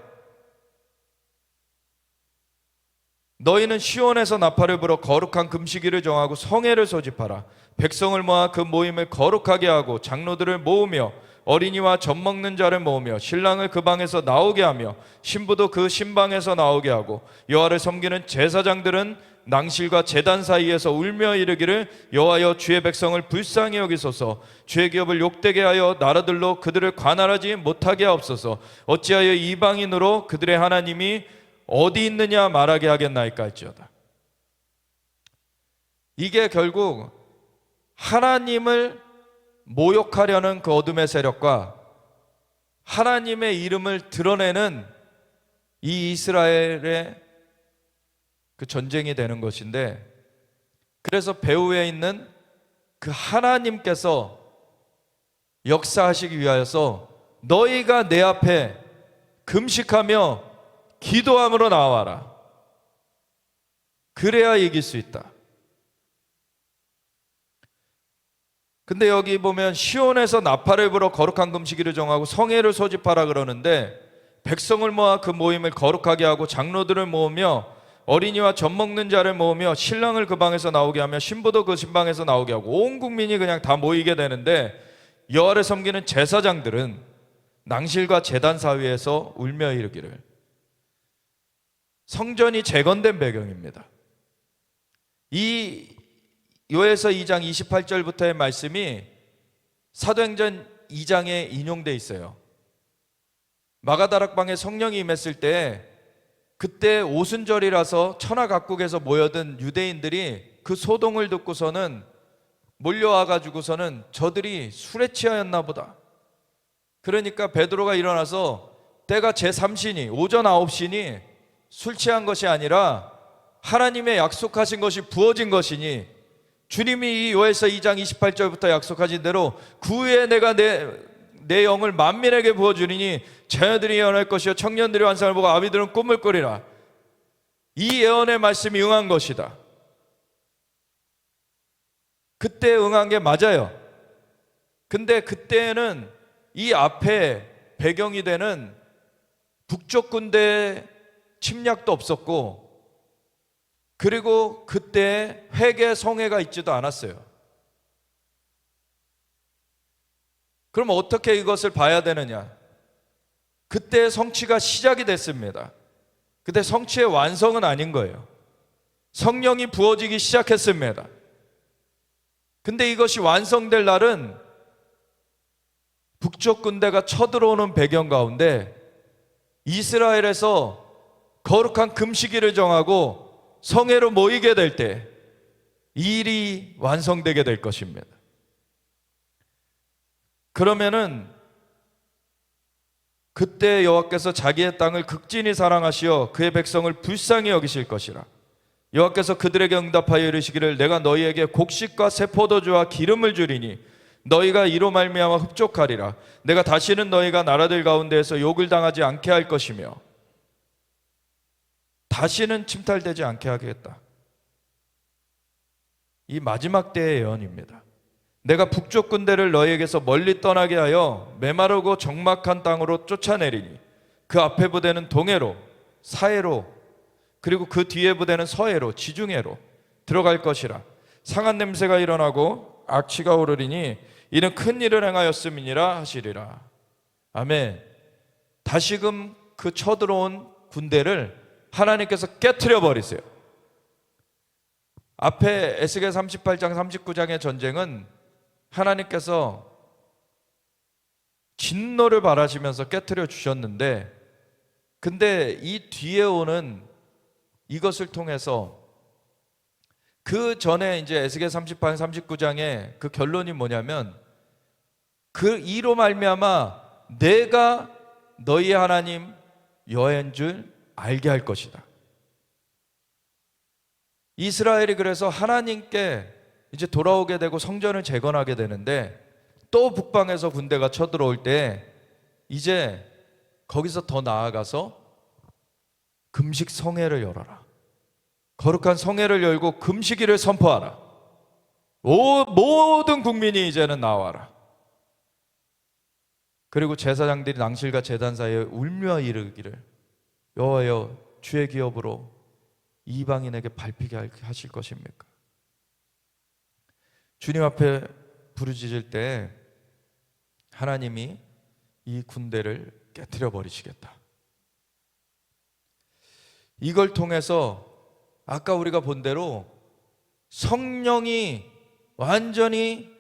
[SPEAKER 1] 너희는 시온에서 나팔을 불어 거룩한 금식일을 정하고 성회를 소집하라. 백성을 모아 그 모임을 거룩하게 하고 장로들을 모으며 어린이와 젖 먹는 자를 모으며 신랑을 그 방에서 나오게 하며 신부도 그 신방에서 나오게 하고 여호와를 섬기는 제사장들은 낭실과 제단 사이에서 울며 이르기를 여호와여 주의 백성을 불쌍히 여기소서. 주의 기업을 욕되게 하여 나라들로 그들을 관할하지 못하게 하옵소서. 어찌하여 이방인으로 그들의 하나님이 어디 있느냐 말하게 하겠나이까 할지어다. 이게 결국 하나님을 모욕하려는 그 어둠의 세력과 하나님의 이름을 드러내는 이 이스라엘의 그 전쟁이 되는 것인데, 그래서 배후에 있는 그 하나님께서 역사하시기 위하여서 너희가 내 앞에 금식하며 기도함으로 나와라. 그래야 이길 수 있다. 근데 여기 보면 시온에서 나팔을 불어 거룩한 금식일을 정하고 성회를 소집하라 그러는데, 백성을 모아 그 모임을 거룩하게 하고 장로들을 모으며 어린이와 젖 먹는 자를 모으며 신랑을 그 방에서 나오게 하며 신부도 그 신방에서 나오게 하고 온 국민이 그냥 다 모이게 되는데, 여호와를 섬기는 제사장들은 낭실과 제단 사위에서 울며 이르기를. 성전이 재건된 배경입니다. 이 요에서 2장 28절부터의 말씀이 사도행전 2장에 인용돼 있어요. 마가다락방에 성령이 임했을 때, 그때 오순절이라서 천하각국에서 모여든 유대인들이 그 소동을 듣고서는 몰려와 가지고서는 저들이 술에 취하였나 보다. 그러니까 베드로가 일어나서 때가 제3시니 오전 9시니 술 취한 것이 아니라 하나님의 약속하신 것이 부어진 것이니, 주님이 이 요에서 2장 28절부터 약속하신 대로 그 후에 내가 내 영을 만민에게 부어주리니 자녀들이 예언할 것이요 청년들이 환상을 보고 아비들은 꿈을 꾸리라. 이 예언의 말씀이 응한 것이다. 그때 응한 게 맞아요. 근데 그때는 이 앞에 배경이 되는 북쪽 군대 침략도 없었고, 그리고 그때 회개 성회가 있지도 않았어요. 그럼 어떻게 이것을 봐야 되느냐? 그때 성취가 시작이 됐습니다. 근데 성취의 완성은 아닌 거예요. 성령이 부어지기 시작했습니다. 근데 이것이 완성될 날은 북쪽 군대가 쳐들어오는 배경 가운데 이스라엘에서 거룩한 금식일을 정하고 성회로 모이게 될 때 이 일이 완성되게 될 것입니다. 그러면은 그때 여호와께서 자기의 땅을 극진히 사랑하시어 그의 백성을 불쌍히 여기실 것이라. 여호와께서 그들에게 응답하여 이르시기를 내가 너희에게 곡식과 새 포도주와 기름을 주리니 너희가 이로 말미암아 흡족하리라. 내가 다시는 너희가 나라들 가운데에서 욕을 당하지 않게 할 것이며 다시는 침탈되지 않게 하겠다. 이 마지막 때의 예언입니다. 내가 북쪽 군대를 너희에게서 멀리 떠나게 하여 메마르고 적막한 땅으로 쫓아내리니 그 앞에 부대는 동해로 사해로 그리고 그 뒤에 부대는 서해로 지중해로 들어갈 것이라. 상한 냄새가 일어나고 악취가 오르리니 이는 큰 일을 행하였음이니라 하시리라. 아멘. 다시금 그 쳐들어온 군대를 하나님께서 깨트려 버리세요. 앞에 에스겔 38장 39장의 전쟁은 하나님께서 진노를 바라시면서 깨트려 주셨는데, 근데 이 뒤에 오는 이것을 통해서 그 전에 이제 에스겔 38, 39장의 그 결론이 뭐냐면 그 이로 말미암아 내가 너희 하나님 여호와인 줄 알게 할 것이다. 이스라엘이 그래서 하나님께 이제 돌아오게 되고 성전을 재건하게 되는데, 또 북방에서 군대가 쳐들어올 때 이제 거기서 더 나아가서 금식 성회를 열어라. 거룩한 성회를 열고 금식일을 선포하라. 모든 국민이 이제는 나와라. 그리고 제사장들이 낭실과 제단 사이에 울며 이르기를 여호와여 주의 기업으로 이방인에게 밟히게 하실 것입니까? 주님 앞에 부르짖을 때 하나님이 이 군대를 깨트려 버리시겠다. 이걸 통해서 아까 우리가 본 대로 성령이 완전히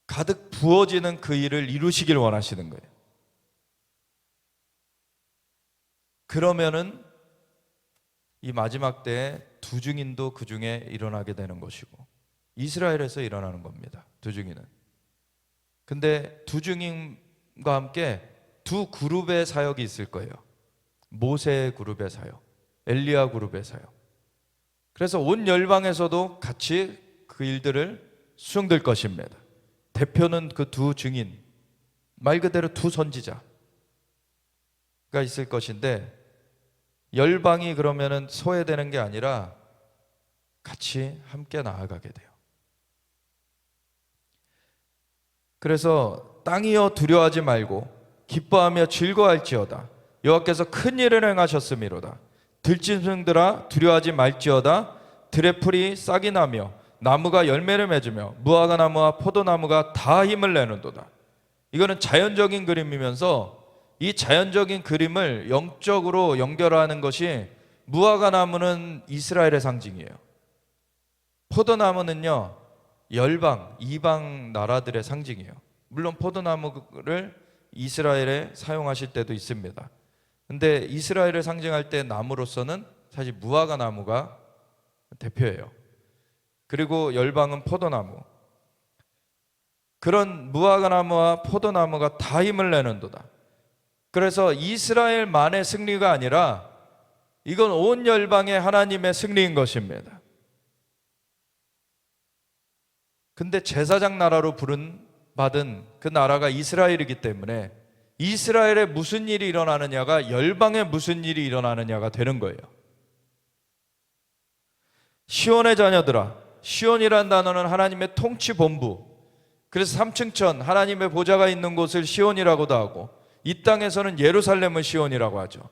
[SPEAKER 1] 가득 부어지는 그 일을 이루시길 원하시는 거예요. 그러면은 이 마지막 때에 두 증인도 그 중에 일어나게 되는 것이고, 이스라엘에서 일어나는 겁니다. 두 증인은. 근데 두 증인과 함께 두 그룹의 사역이 있을 거예요. 모세 그룹의 사역, 엘리야 그룹의 사역. 그래서 온 열방에서도 같이 그 일들을 수행될 것입니다. 대표는 그 두 증인, 말 그대로 두 선지자가 있을 것인데, 열방이 그러면은 소외되는 게 아니라 같이 함께 나아가게 돼요. 그래서 땅이여 두려워하지 말고 기뻐하며 즐거워할지어다. 여호와께서 큰 일을 행하셨음이로다. 들짐승들아 두려워하지 말지어다. 들의 풀이 싹이 나며 나무가 열매를 맺으며 무화과 나무와 포도나무가 다 힘을 내는도다. 이거는 자연적인 그림이면서 이 자연적인 그림을 영적으로 연결하는 것이, 무화과나무는 이스라엘의 상징이에요. 포도나무는요, 열방, 이방 나라들의 상징이에요. 물론 포도나무를 이스라엘에 사용하실 때도 있습니다. 근데 이스라엘을 상징할 때 나무로서는 사실 무화과나무가 대표예요. 그리고 열방은 포도나무. 그런 무화과나무와 포도나무가 다 힘을 내는도다. 그래서 이스라엘만의 승리가 아니라 이건 온 열방의 하나님의 승리인 것입니다. 근데 제사장 나라로 받은 그 나라가 이스라엘이기 때문에 이스라엘에 무슨 일이 일어나느냐가 열방에 무슨 일이 일어나느냐가 되는 거예요. 시온의 자녀들아, 시온이란 단어는 하나님의 통치 본부, 그래서 삼층천, 하나님의 보좌가 있는 곳을 시온이라고도 하고, 이 땅에서는 예루살렘을 시온이라고 하죠.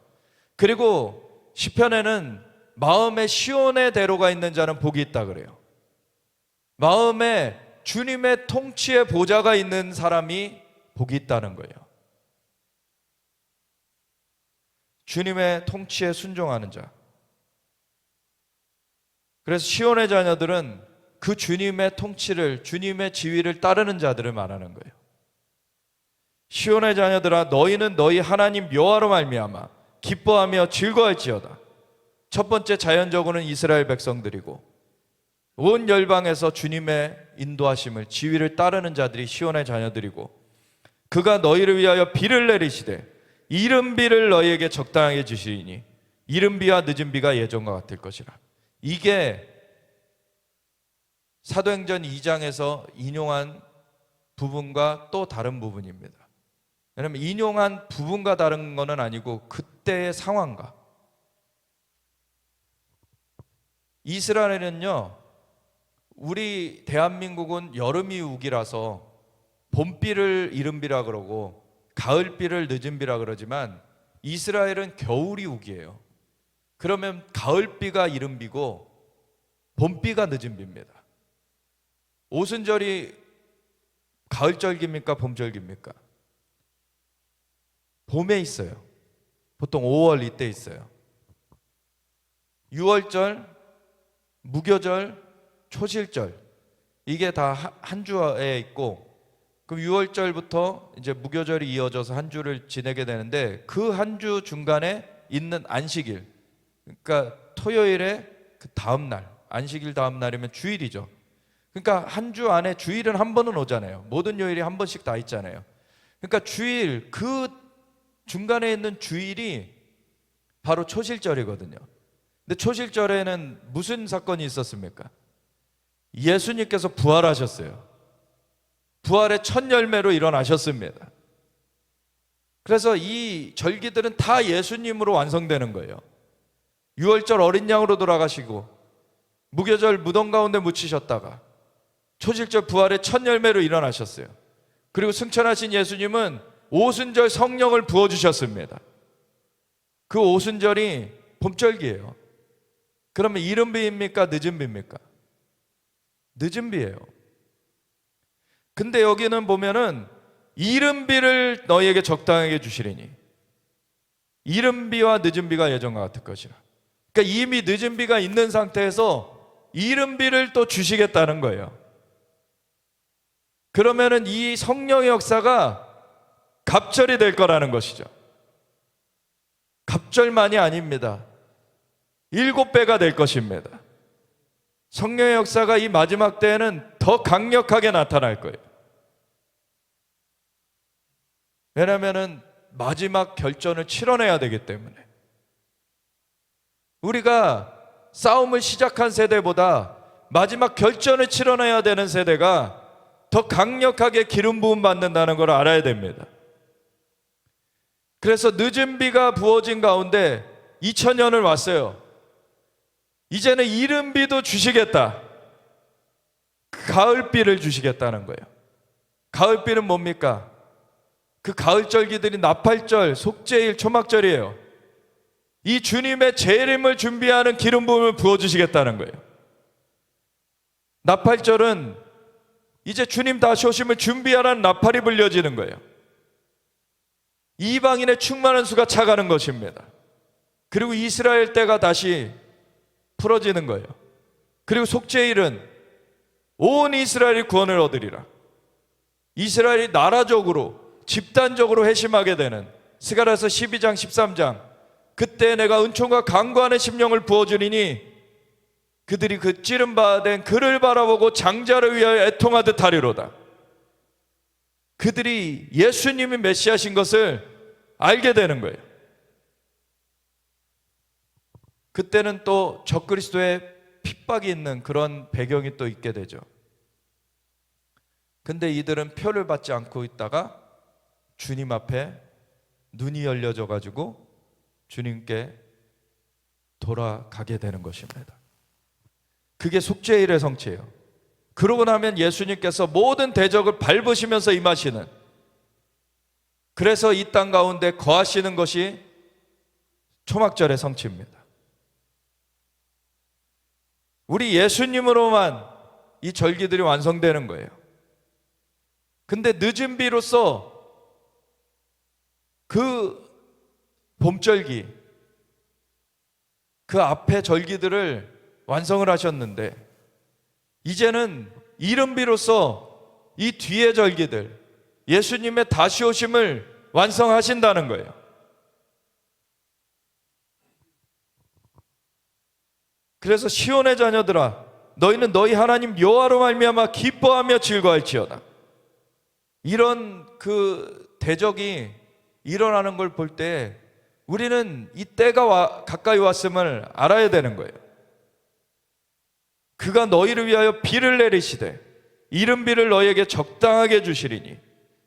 [SPEAKER 1] 그리고 시편에는 마음에 시온의 대로가 있는 자는 복이 있다 그래요. 마음에 주님의 통치의 보좌가 있는 사람이 복이 있다는 거예요. 주님의 통치에 순종하는 자. 그래서 시온의 자녀들은 그 주님의 통치를, 주님의 지위를 따르는 자들을 말하는 거예요. 시온의 자녀들아, 너희는 너희 하나님 여호와로 말미암아 기뻐하며 즐거워할지어다. 첫 번째 자연적으로는 이스라엘 백성들이고, 온 열방에서 주님의 인도하심을, 지위를 따르는 자들이 시온의 자녀들이고, 그가 너희를 위하여 비를 내리시되 이른 비를 너희에게 적당하게 주시리니 이른 비와 늦은 비가 예전과 같을 것이라. 이게 사도행전 2장에서 인용한 부분과 또 다른 부분입니다. 왜냐하면 인용한 부분과 다른 것은 아니고 그때의 상황과. 이스라엘은요, 우리 대한민국은 여름이 우기라서 봄비를 이른비라 그러고 가을비를 늦은비라 그러지만, 이스라엘은 겨울이 우기예요. 그러면 가을비가 이른비고 봄비가 늦은비입니다. 오순절이 가을절기입니까, 봄절기입니까? 봄에 있어요. 보통 5월 이때 있어요. 6월절, 무교절, 초실절, 이게 다 한 주에 있고, 그럼 6월절부터 이제 무교절이 이어져서 한 주를 지내게 되는데, 그 한 주 중간에 있는 안식일, 그러니까 토요일에 그 다음 날, 안식일 다음 날이면 주일이죠. 그러니까 한 주 안에 주일은 한 번은 오잖아요. 모든 요일이 한 번씩 다 있잖아요. 그러니까 주일, 그 중간에 있는 주일이 바로 초실절이거든요. 근데 초실절에는 무슨 사건이 있었습니까? 예수님께서 부활하셨어요. 부활의 첫 열매로 일어나셨습니다. 그래서 이 절기들은 다 예수님으로 완성되는 거예요. 6월절 어린 양으로 돌아가시고, 무교절 무덤 가운데 묻히셨다가 초실절 부활의 첫 열매로 일어나셨어요. 그리고 승천하신 예수님은 오순절 성령을 부어주셨습니다. 그 오순절이 봄절기예요. 그러면 이른 비입니까, 늦은 비입니까? 늦은 비예요. 근데 여기는 보면은 이른 비를 너희에게 적당하게 주시리니 이른 비와 늦은 비가 예전과 같을 것이라. 그러니까 이미 늦은 비가 있는 상태에서 이른 비를 또 주시겠다는 거예요. 그러면은 이 성령의 역사가 갑절이 될 거라는 것이죠. 갑절만이 아닙니다. 7배가 될 것입니다. 성령의 역사가 이 마지막 때에는 더 강력하게 나타날 거예요. 왜냐하면 마지막 결전을 치러내야 되기 때문에. 우리가 싸움을 시작한 세대보다 마지막 결전을 치러내야 되는 세대가 더 강력하게 기름 부음 받는다는 걸 알아야 됩니다. 그래서 늦은 비가 부어진 가운데 2000년을 왔어요. 이제는 이른 비도 주시겠다. 가을비를 주시겠다는 거예요. 가을비는 뭡니까? 그 가을절기들이 나팔절, 속죄일, 초막절이에요. 이 주님의 재림을 준비하는 기름 부음을 부어주시겠다는 거예요. 나팔절은 이제 주님 다시 오심을 준비하라는 나팔이 불려지는 거예요. 이방인의 충만한 수가 차가는 것입니다. 그리고 이스라엘 때가 다시 풀어지는 거예요. 그리고 속죄일은 온 이스라엘이 구원을 얻으리라. 이스라엘이 나라적으로 집단적으로 회심하게 되는 스가랴서 12장 13장, 그때 내가 은총과 강구하는 심령을 부어주리니 그들이 그 찌른 바 된 그를 바라보고 장자를 위하여 애통하듯 하리로다. 그들이 예수님이 메시아신 것을 알게 되는 거예요. 그때는 또 적그리스도의 핍박이 있는 그런 배경이 또 있게 되죠. 근데 이들은 표를 받지 않고 있다가 주님 앞에 눈이 열려져 가지고 주님께 돌아가게 되는 것입니다. 그게 속죄일의 성취예요. 그러고 나면 예수님께서 모든 대적을 밟으시면서 임하시는, 그래서 이 땅 가운데 거하시는 것이 초막절의 성취입니다. 우리 예수님으로만 이 절기들이 완성되는 거예요. 근데 늦은 비로소 그 봄절기, 그 앞에 절기들을 완성을 하셨는데, 이제는 이른 비로소 이 뒤의 절기들, 예수님의 다시 오심을 완성하신다는 거예요. 그래서 시온의 자녀들아, 너희는 너희 하나님 여호와로 말미암아 기뻐하며 즐거워할지어다. 이런 그 대적이 일어나는 걸 볼 때 우리는 이 때가 가까이 왔음을 알아야 되는 거예요. 그가 너희를 위하여 비를 내리시되 이른 비를 너희에게 적당하게 주시리니,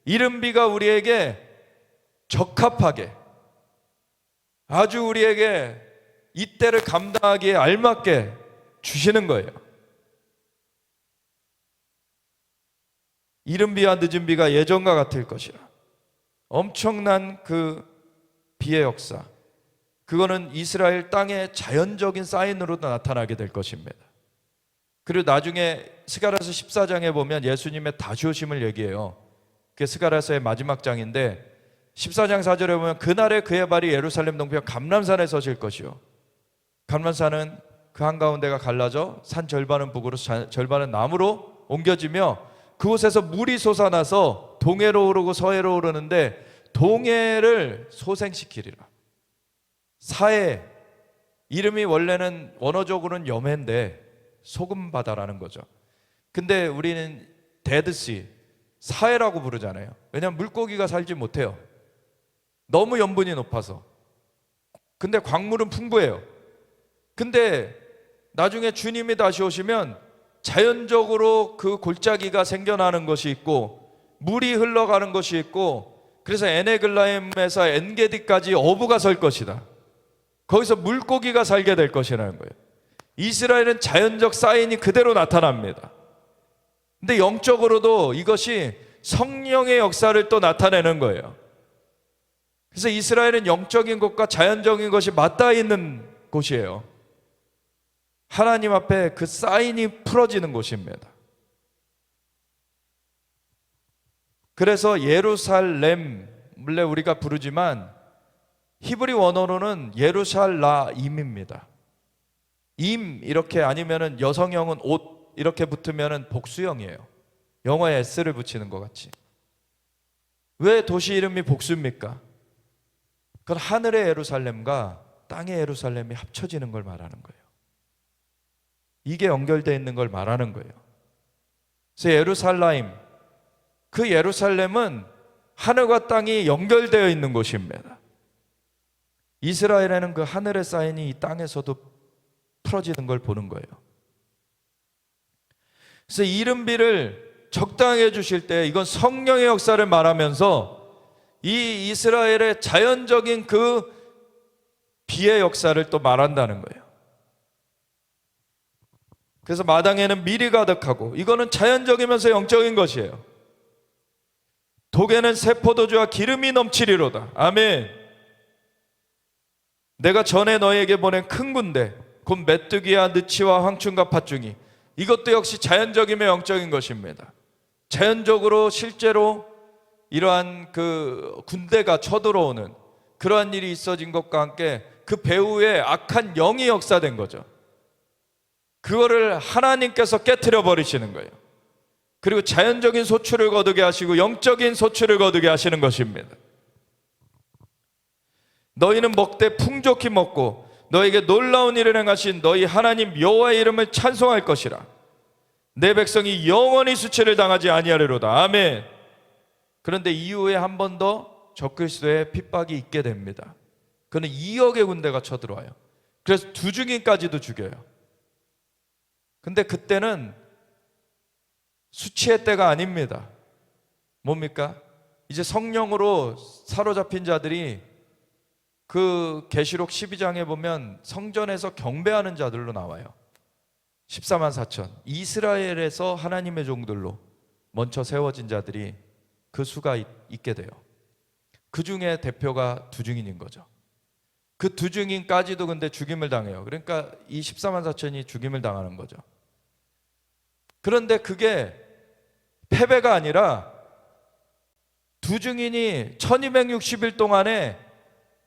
[SPEAKER 1] 이른 비가 우리에게 적합하게, 아주 우리에게 이 때를 감당하기에 알맞게 주시는 거예요. 이른 비와 늦은 비가 예전과 같을 것이라. 엄청난 그 비의 역사, 그거는 이스라엘 땅의 자연적인 사인으로도 나타나게 될 것입니다. 그리고 나중에 스가랴서 14장에 보면 예수님의 다시 오심을 얘기해요. 그게 스가랴서의 마지막 장인데 14장 4절에 보면 그날에 그의 발이 예루살렘 동편 감람산에 서실 것이요, 감람산은 그 한가운데가 갈라져 산 절반은 북으로 절반은 남으로 옮겨지며 그곳에서 물이 솟아나서 동해로 오르고 서해로 오르는데 동해를 소생시키리라. 사해, 이름이 원래는 원어적으로는 염해인데 소금 바다라는 거죠. 근데 우리는 데드시, 사해라고 부르잖아요. 왜냐하면 물고기가 살지 못해요. 너무 염분이 높아서. 근데 광물은 풍부해요. 근데 나중에 주님이 다시 오시면 자연적으로 그 골짜기가 생겨나는 것이 있고 물이 흘러가는 것이 있고, 그래서 에네글라임에서 엔게디까지 어부가 설 것이다. 거기서 물고기가 살게 될 것이라는 거예요. 이스라엘은 자연적 사인이 그대로 나타납니다. 근데 영적으로도 이것이 성령의 역사를 또 나타내는 거예요. 그래서 이스라엘은 영적인 것과 자연적인 것이 맞닿아 있는 곳이에요. 하나님 앞에 그 사인이 풀어지는 곳입니다. 그래서 예루살렘, 원래 우리가 부르지만 히브리 원어로는 예루살라임입니다. 임 이렇게, 아니면은 여성형은 옷 이렇게 붙으면은 복수형이에요. 영어에 S를 붙이는 것 같이. 왜 도시 이름이 복수입니까? 그건 하늘의 예루살렘과 땅의 예루살렘이 합쳐지는 걸 말하는 거예요. 이게 연결되어 있는 걸 말하는 거예요. 그래서 예루살라임, 그 예루살렘은 하늘과 땅이 연결되어 있는 곳입니다. 이스라엘에는 그 하늘의 사인이 이 땅에서도 풀어지는 걸 보는 거예요. 그래서 이른 비를 적당하게 주실 때 이건 성령의 역사를 말하면서 이 이스라엘의 자연적인 그 비의 역사를 또 말한다는 거예요. 그래서 마당에는 밀이 가득하고, 이거는 자연적이면서 영적인 것이에요. 독에는 새 포도주와 기름이 넘치리로다. 아멘. 내가 전에 너에게 보낸 큰 군대 곧 메뚜기와 느치와 황충과 팥중이, 이것도 역시 자연적이며 영적인 것입니다. 자연적으로 실제로 이러한 그 군대가 쳐들어오는 그러한 일이 있어진 것과 함께 그 배후에 악한 영이 역사된 거죠. 그거를 하나님께서 깨트려 버리시는 거예요. 그리고 자연적인 소출을 거두게 하시고 영적인 소출을 거두게 하시는 것입니다. 너희는 먹되 풍족히 먹고 너에게 놀라운 일을 행하신 너희 하나님 여호와의 이름을 찬송할 것이라. 내 백성이 영원히 수치를 당하지 아니하리로다. 아멘. 그런데 이후에 한 번 더 적그리스도의 핍박이 있게 됩니다. 그는 2억의 군대가 쳐들어와요. 그래서 두 증인까지도 죽여요. 근데 그때는 수치의 때가 아닙니다. 뭡니까? 이제 성령으로 사로잡힌 자들이 그 계시록 12장에 보면 성전에서 경배하는 자들로 나와요. 14만 4천. 이스라엘에서 하나님의 종들로 먼저 세워진 자들이 그 수가 있게 돼요. 그 중에 대표가 두 증인인 거죠. 그 두 증인까지도 근데 죽임을 당해요. 그러니까 이 14만 4천이 죽임을 당하는 거죠. 그런데 그게 패배가 아니라 두 증인이 1260일 동안에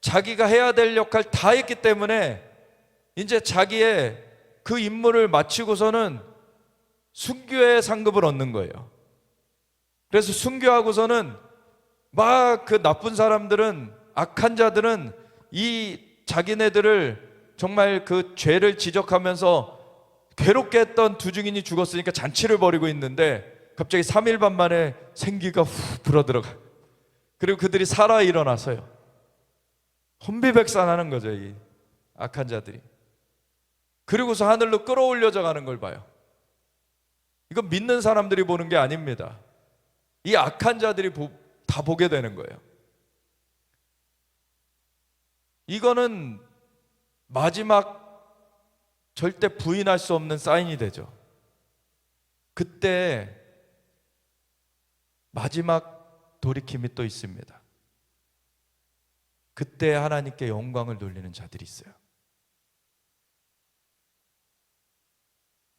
[SPEAKER 1] 자기가 해야 될 역할 다 했기 때문에 이제 자기의 그 임무를 마치고서는 순교의 상급을 얻는 거예요. 그래서 순교하고서는 막 그 나쁜 사람들은, 악한 자들은 이 자기네들을 정말 그 죄를 지적하면서 괴롭게 했던 두 증인이 죽었으니까 잔치를 벌이고 있는데 갑자기 3일 반 만에 생기가 후 불어들어가. 그리고 그들이 살아 일어나서요. 혼비백산하는 거죠, 이 악한 자들이. 그리고서 하늘로 끌어올려져 가는 걸 봐요. 이건 믿는 사람들이 보는 게 아닙니다. 이 악한 자들이 다 보게 되는 거예요. 이거는 마지막 절대 부인할 수 없는 사인이 되죠. 그때 마지막 돌이킴이 또 있습니다. 그때 하나님께 영광을 돌리는 자들이 있어요.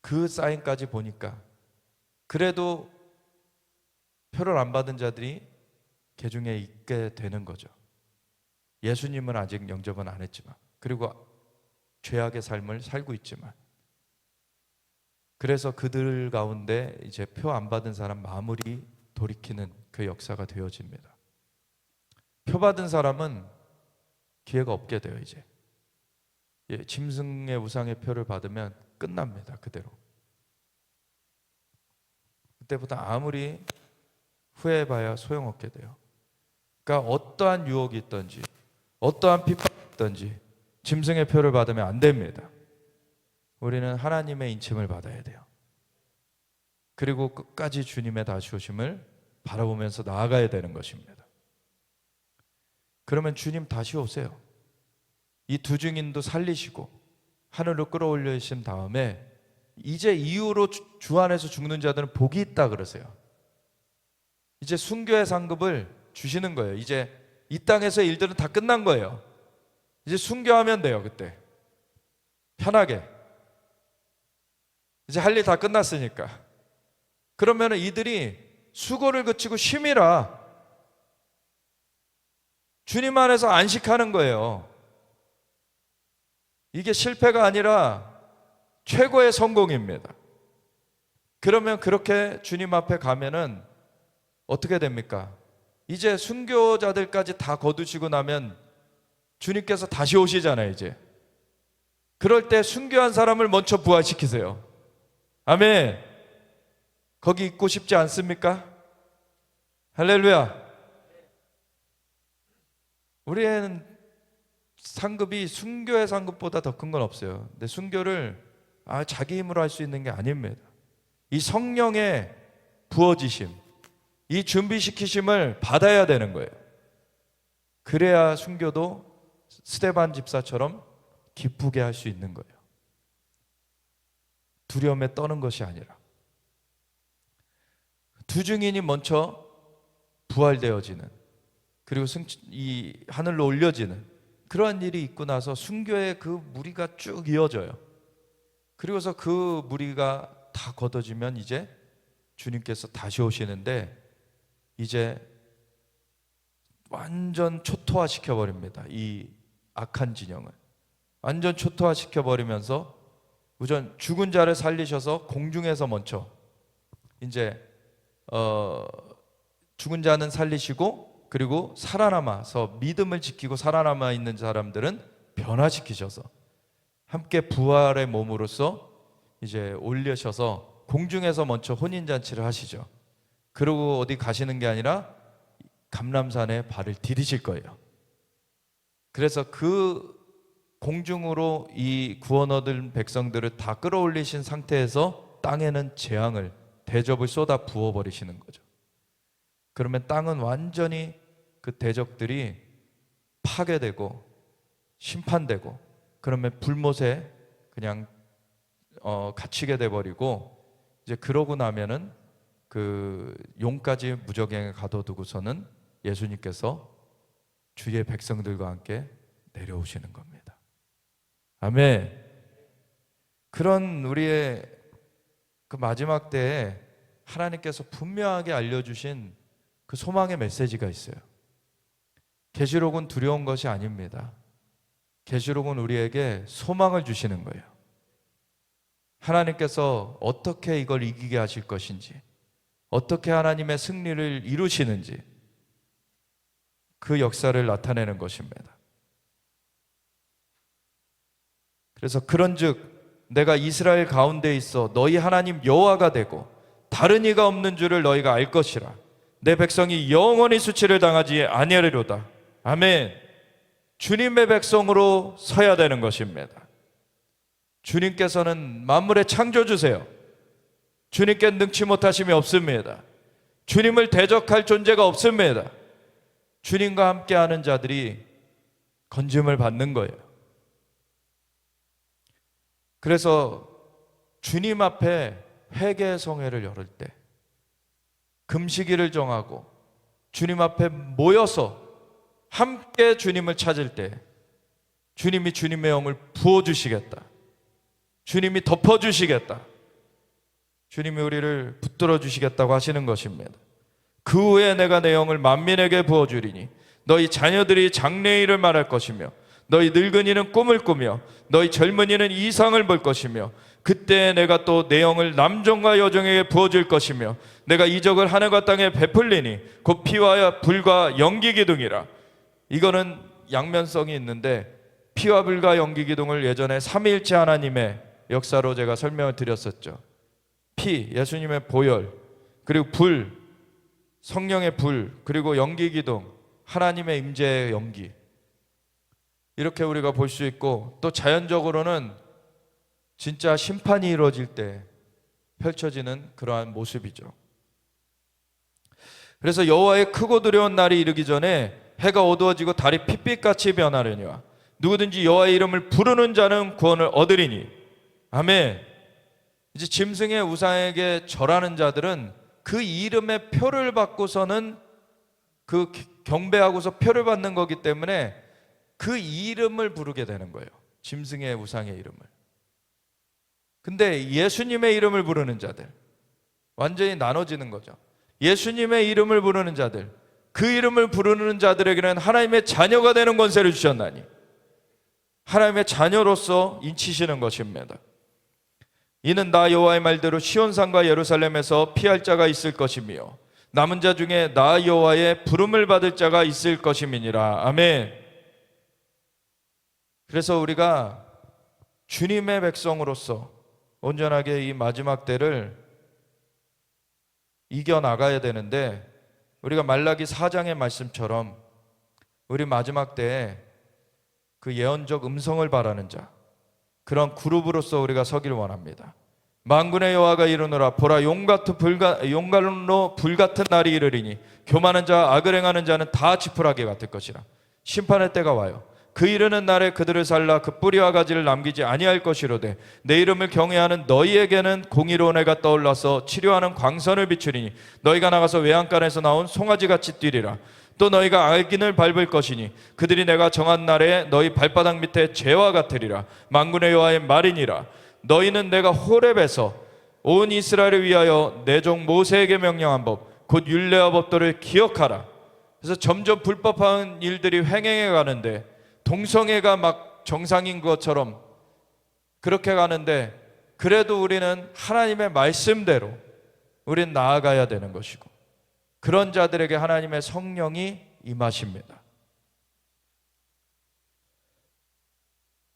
[SPEAKER 1] 그 사인까지 보니까 그래도 표를 안 받은 자들이 개중에 있게 되는 거죠. 예수님은 아직 영접은 안 했지만, 그리고 죄악의 삶을 살고 있지만, 그래서 그들 가운데 이제 표 안 받은 사람 마무리 돌이키는 그 역사가 되어집니다. 표 받은 사람은 기회가 없게 돼요. 이제 짐승의 우상의 표를 받으면 끝납니다. 그대로. 그때부터 아무리 후회해봐야 소용없게 돼요. 그러니까 어떠한 유혹이 있든지 어떠한 핍박이 있든지 짐승의 표를 받으면 안 됩니다. 우리는 하나님의 인침을 받아야 돼요. 그리고 끝까지 주님의 다시 오심을 바라보면서 나아가야 되는 것입니다. 그러면 주님 다시 오세요. 이 두 증인도 살리시고 하늘로 끌어올리신 다음에 이제 이후로 주 안에서 죽는 자들은 복이 있다 그러세요. 이제 순교의 상급을 주시는 거예요. 이제 이 땅에서의 일들은 다 끝난 거예요. 이제 순교하면 돼요. 그때 편하게 이제 할 일 다 끝났으니까. 그러면 이들이 수고를 그치고 쉼이라 주님 안에서 안식하는 거예요. 이게 실패가 아니라 최고의 성공입니다. 그러면 그렇게 주님 앞에 가면은 어떻게 됩니까? 이제 순교자들까지 다 거두시고 나면 주님께서 다시 오시잖아요. 이제 그럴 때 순교한 사람을 먼저 부활시키세요. 아멘. 거기 있고 싶지 않습니까? 할렐루야. 우리는 상급이 순교의 상급보다 더 큰 건 없어요. 근데 순교를 자기 힘으로 할 수 있는 게 아닙니다. 이 성령의 부어지심, 이 준비시키심을 받아야 되는 거예요. 그래야 순교도 스데반 집사처럼 기쁘게 할 수 있는 거예요. 두려움에 떠는 것이 아니라. 두 증인이 먼저 부활되어지는, 그리고 이 하늘로 올려지는 그러한 일이 있고 나서 순교의 그 무리가 쭉 이어져요. 그리고서 그 무리가 다 걷어지면 이제 주님께서 다시 오시는데, 이제 완전 초토화시켜 버립니다. 이 악한 진영을 완전 초토화시켜 버리면서 우선 죽은 자를 살리셔서 공중에서 먼저 이제 죽은 자는 살리시고, 그리고 살아남아서 믿음을 지키고 살아남아 있는 사람들은 변화시키셔서 함께 부활의 몸으로서 이제 올리셔서 공중에서 먼저 혼인잔치를 하시죠. 그리고 어디 가시는 게 아니라 감람산에 발을 디디실 거예요. 그래서 그 공중으로 이 구원 얻은 백성들을 다 끌어올리신 상태에서 땅에는 재앙을, 대접을 쏟아 부어버리시는 거죠. 그러면 땅은 완전히 그 대적들이 파괴되고 심판되고, 그러면 불못에 그냥 갇히게 돼버리고, 이제 그러고 나면은 그 용까지 무적행에 가둬두고서는 예수님께서 주의 백성들과 함께 내려오시는 겁니다. 아멘. 그런 우리의 그 마지막 때에 하나님께서 분명하게 알려주신 그 소망의 메시지가 있어요. 계시록은 두려운 것이 아닙니다. 계시록은 우리에게 소망을 주시는 거예요. 하나님께서 어떻게 이걸 이기게 하실 것인지, 어떻게 하나님의 승리를 이루시는지, 그 역사를 나타내는 것입니다. 그래서 그런즉 내가 이스라엘 가운데 있어 너희 하나님 여호와가 되고 다른 이가 없는 줄을 너희가 알 것이라. 내 백성이 영원히 수치를 당하지 아니하리로다. 아멘. 주님의 백성으로 서야 되는 것입니다. 주님께서는 만물의 창조주세요. 주님께 능치 못하심이 없습니다. 주님을 대적할 존재가 없습니다. 주님과 함께하는 자들이 건짐을 받는 거예요. 그래서 주님 앞에 회개의 성회를 열을 때, 금식일을 정하고 주님 앞에 모여서 함께 주님을 찾을 때 주님이 주님의 영을 부어주시겠다, 주님이 덮어주시겠다, 주님이 우리를 붙들어 주시겠다고 하시는 것입니다. 그 후에 내가 내 영을 만민에게 부어주리니 너희 자녀들이 장래일을 말할 것이며 너희 늙은이는 꿈을 꾸며 너희 젊은이는 이상을 볼 것이며 그때 내가 또 내 영을 남종과 여종에게 부어줄 것이며 내가 이적을 하늘과 땅에 베풀리니 곧 피와 불과 연기 기둥이라. 이거는 양면성이 있는데 피와 불과 연기 기둥을 예전에 삼위일체 하나님의 역사로 제가 설명을 드렸었죠. 피, 예수님의 보혈, 그리고 불, 성령의 불, 그리고 연기 기둥, 하나님의 임재의 연기, 이렇게 우리가 볼 수 있고, 또 자연적으로는 진짜 심판이 이루어질 때 펼쳐지는 그러한 모습이죠. 그래서 여호와의 크고 두려운 날이 이르기 전에 해가 어두워지고 달이 핏빛같이 변하려니와 누구든지 여호와의 이름을 부르는 자는 구원을 얻으리니. 아멘. 이제 짐승의 우상에게 절하는 자들은 그 이름의 표를 받고서는, 그 경배하고서 표를 받는 거기 때문에 그 이름을 부르게 되는 거예요. 짐승의 우상의 이름을. 근데 예수님의 이름을 부르는 자들, 완전히 나눠지는 거죠. 예수님의 이름을 부르는 자들, 그 이름을 부르는 자들에게는 하나님의 자녀가 되는 권세를 주셨나니 하나님의 자녀로서 인치시는 것입니다. 이는 나 여호와의 말대로 시온산과 예루살렘에서 피할 자가 있을 것이며 남은 자 중에 나 여호와의 부름을 받을 자가 있을 것임이니라. 아멘. 그래서 우리가 주님의 백성으로서 온전하게 이 마지막 때를 이겨나가야 되는데, 우리가 말라기 4장의 말씀처럼 우리 마지막 때에 그 예언적 음성을 바라는 자, 그런 그룹으로서 우리가 서기를 원합니다. 만군의 여호와가 이르노라. 보라, 용갈로 불같은 날이 이르리니 교만한 자와 악을 행하는 자는 다 지푸라기 같을 것이라. 심판의 때가 와요. 그 이르는 날에 그들을 살라 그 뿌리와 가지를 남기지 아니할 것이로되 내 이름을 경외하는 너희에게는 공의로운 해가 떠올라서 치료하는 광선을 비추리니 너희가 나가서 외양간에서 나온 송아지같이 뛰리라. 또 너희가 악인을 밟을 것이니 그들이 내가 정한 날에 너희 발바닥 밑에 재와 같으리라. 만군의 여호와의 말이니라. 너희는 내가 호렙에서 온 이스라엘을 위하여 내 종 모세에게 명령한 법 곧 율례와 법도를 기억하라. 그래서 점점 불법한 일들이 횡행해 가는데, 동성애가 막 정상인 것처럼 그렇게 가는데, 그래도 우리는 하나님의 말씀대로 우리는 나아가야 되는 것이고, 그런 자들에게 하나님의 성령이 임하십니다.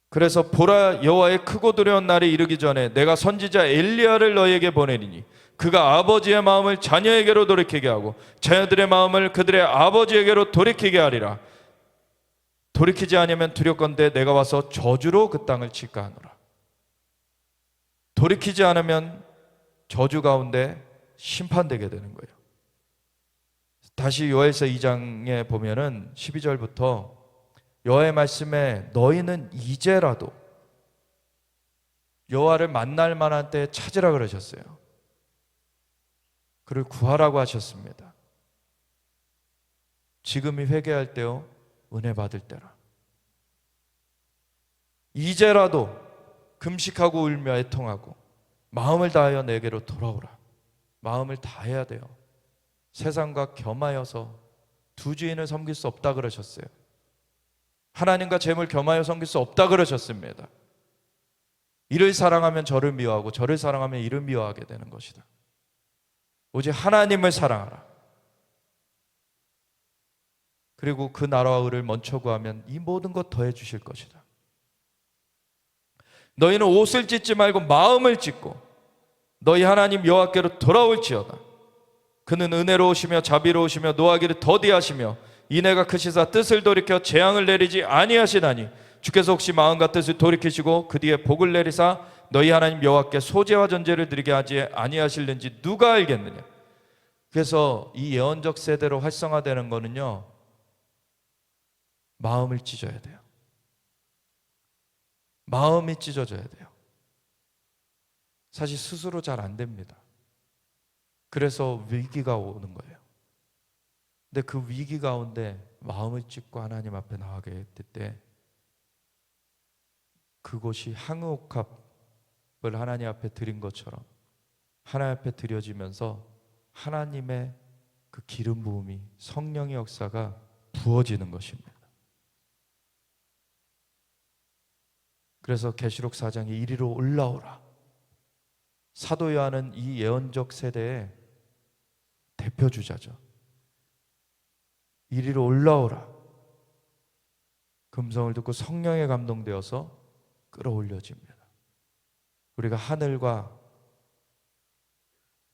[SPEAKER 1] 그래서 보라, 여호와의 크고 두려운 날이 이르기 전에 내가 선지자 엘리야를 너희에게 보내리니 그가 아버지의 마음을 자녀에게로 돌이키게 하고 자녀들의 마음을 그들의 아버지에게로 돌이키게 하리라. 돌이키지 아니하면 두렵건대 내가 와서 저주로 그 땅을 칠까 하노라. 돌이키지 않으면 저주 가운데 심판되게 되는 거예요. 다시 요엘서 2장에 보면은 12절부터 여호와의 말씀에 너희는 이제라도 여호와를 만날 만한 때에 찾으라 그러셨어요. 그를 구하라고 하셨습니다. 지금이 회개할 때요, 은혜 받을 때라. 이제라도 금식하고 울며 애통하고 마음을 다하여 내게로 돌아오라. 마음을 다해야 돼요. 세상과 겸하여서 두 주인을 섬길 수 없다 그러셨어요. 하나님과 재물 겸하여 섬길 수 없다 그러셨습니다. 이를 사랑하면 저를 미워하고 저를 사랑하면 이를 미워하게 되는 것이다. 오직 하나님을 사랑하라. 그리고 그 나라와 의를 먼저 구하면 이 모든 것 더해 주실 것이다. 너희는 옷을 찢지 말고 마음을 찢고 너희 하나님 여호와께로 돌아올지어다. 그는 은혜로우시며 자비로우시며 노하기를 더디하시며 이내가 크시사 뜻을 돌이켜 재앙을 내리지 아니하시나니 주께서 혹시 마음과 뜻을 돌이키시고 그 뒤에 복을 내리사 너희 하나님 여호와께 소제와 전제를 드리게 하지 아니하실는지 누가 알겠느냐. 그래서 이 예언적 세대로 활성화되는 거는요, 마음을 찢어야 돼요. 마음이 찢어져야 돼요. 사실 스스로 잘 안 됩니다. 그래서 위기가 오는 거예요. 근데 그 위기 가운데 마음을 찢고 하나님 앞에 나가게 될 때 그곳이 향유옥합을 하나님 앞에 드린 것처럼 하나님 앞에 드려지면서 하나님의 그 기름 부음이, 성령의 역사가 부어지는 것입니다. 그래서 계시록 4장에 이리로 올라오라. 사도 요한은 이 예언적 세대의 대표 주자죠. 이리로 올라오라. 금성을 듣고 성령에 감동되어서 끌어올려집니다. 우리가 하늘과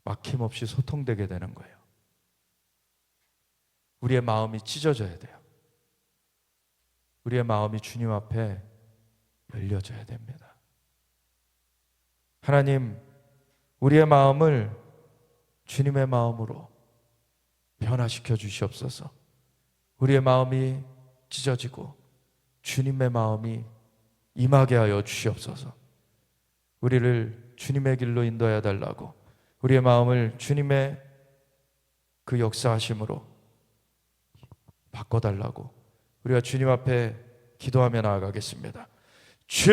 [SPEAKER 1] 막힘없이 소통되게 되는 거예요. 우리의 마음이 찢어져야 돼요. 우리의 마음이 주님 앞에 열려져야 됩니다. 하나님, 우리의 마음을 주님의 마음으로 변화시켜 주시옵소서. 우리의 마음이 찢어지고 주님의 마음이 임하게 하여 주시옵소서. 우리를 주님의 길로 인도하여 달라고, 우리의 마음을 주님의 그 역사하심으로 바꿔달라고 우리가 주님 앞에 기도하며 나아가겠습니다. 주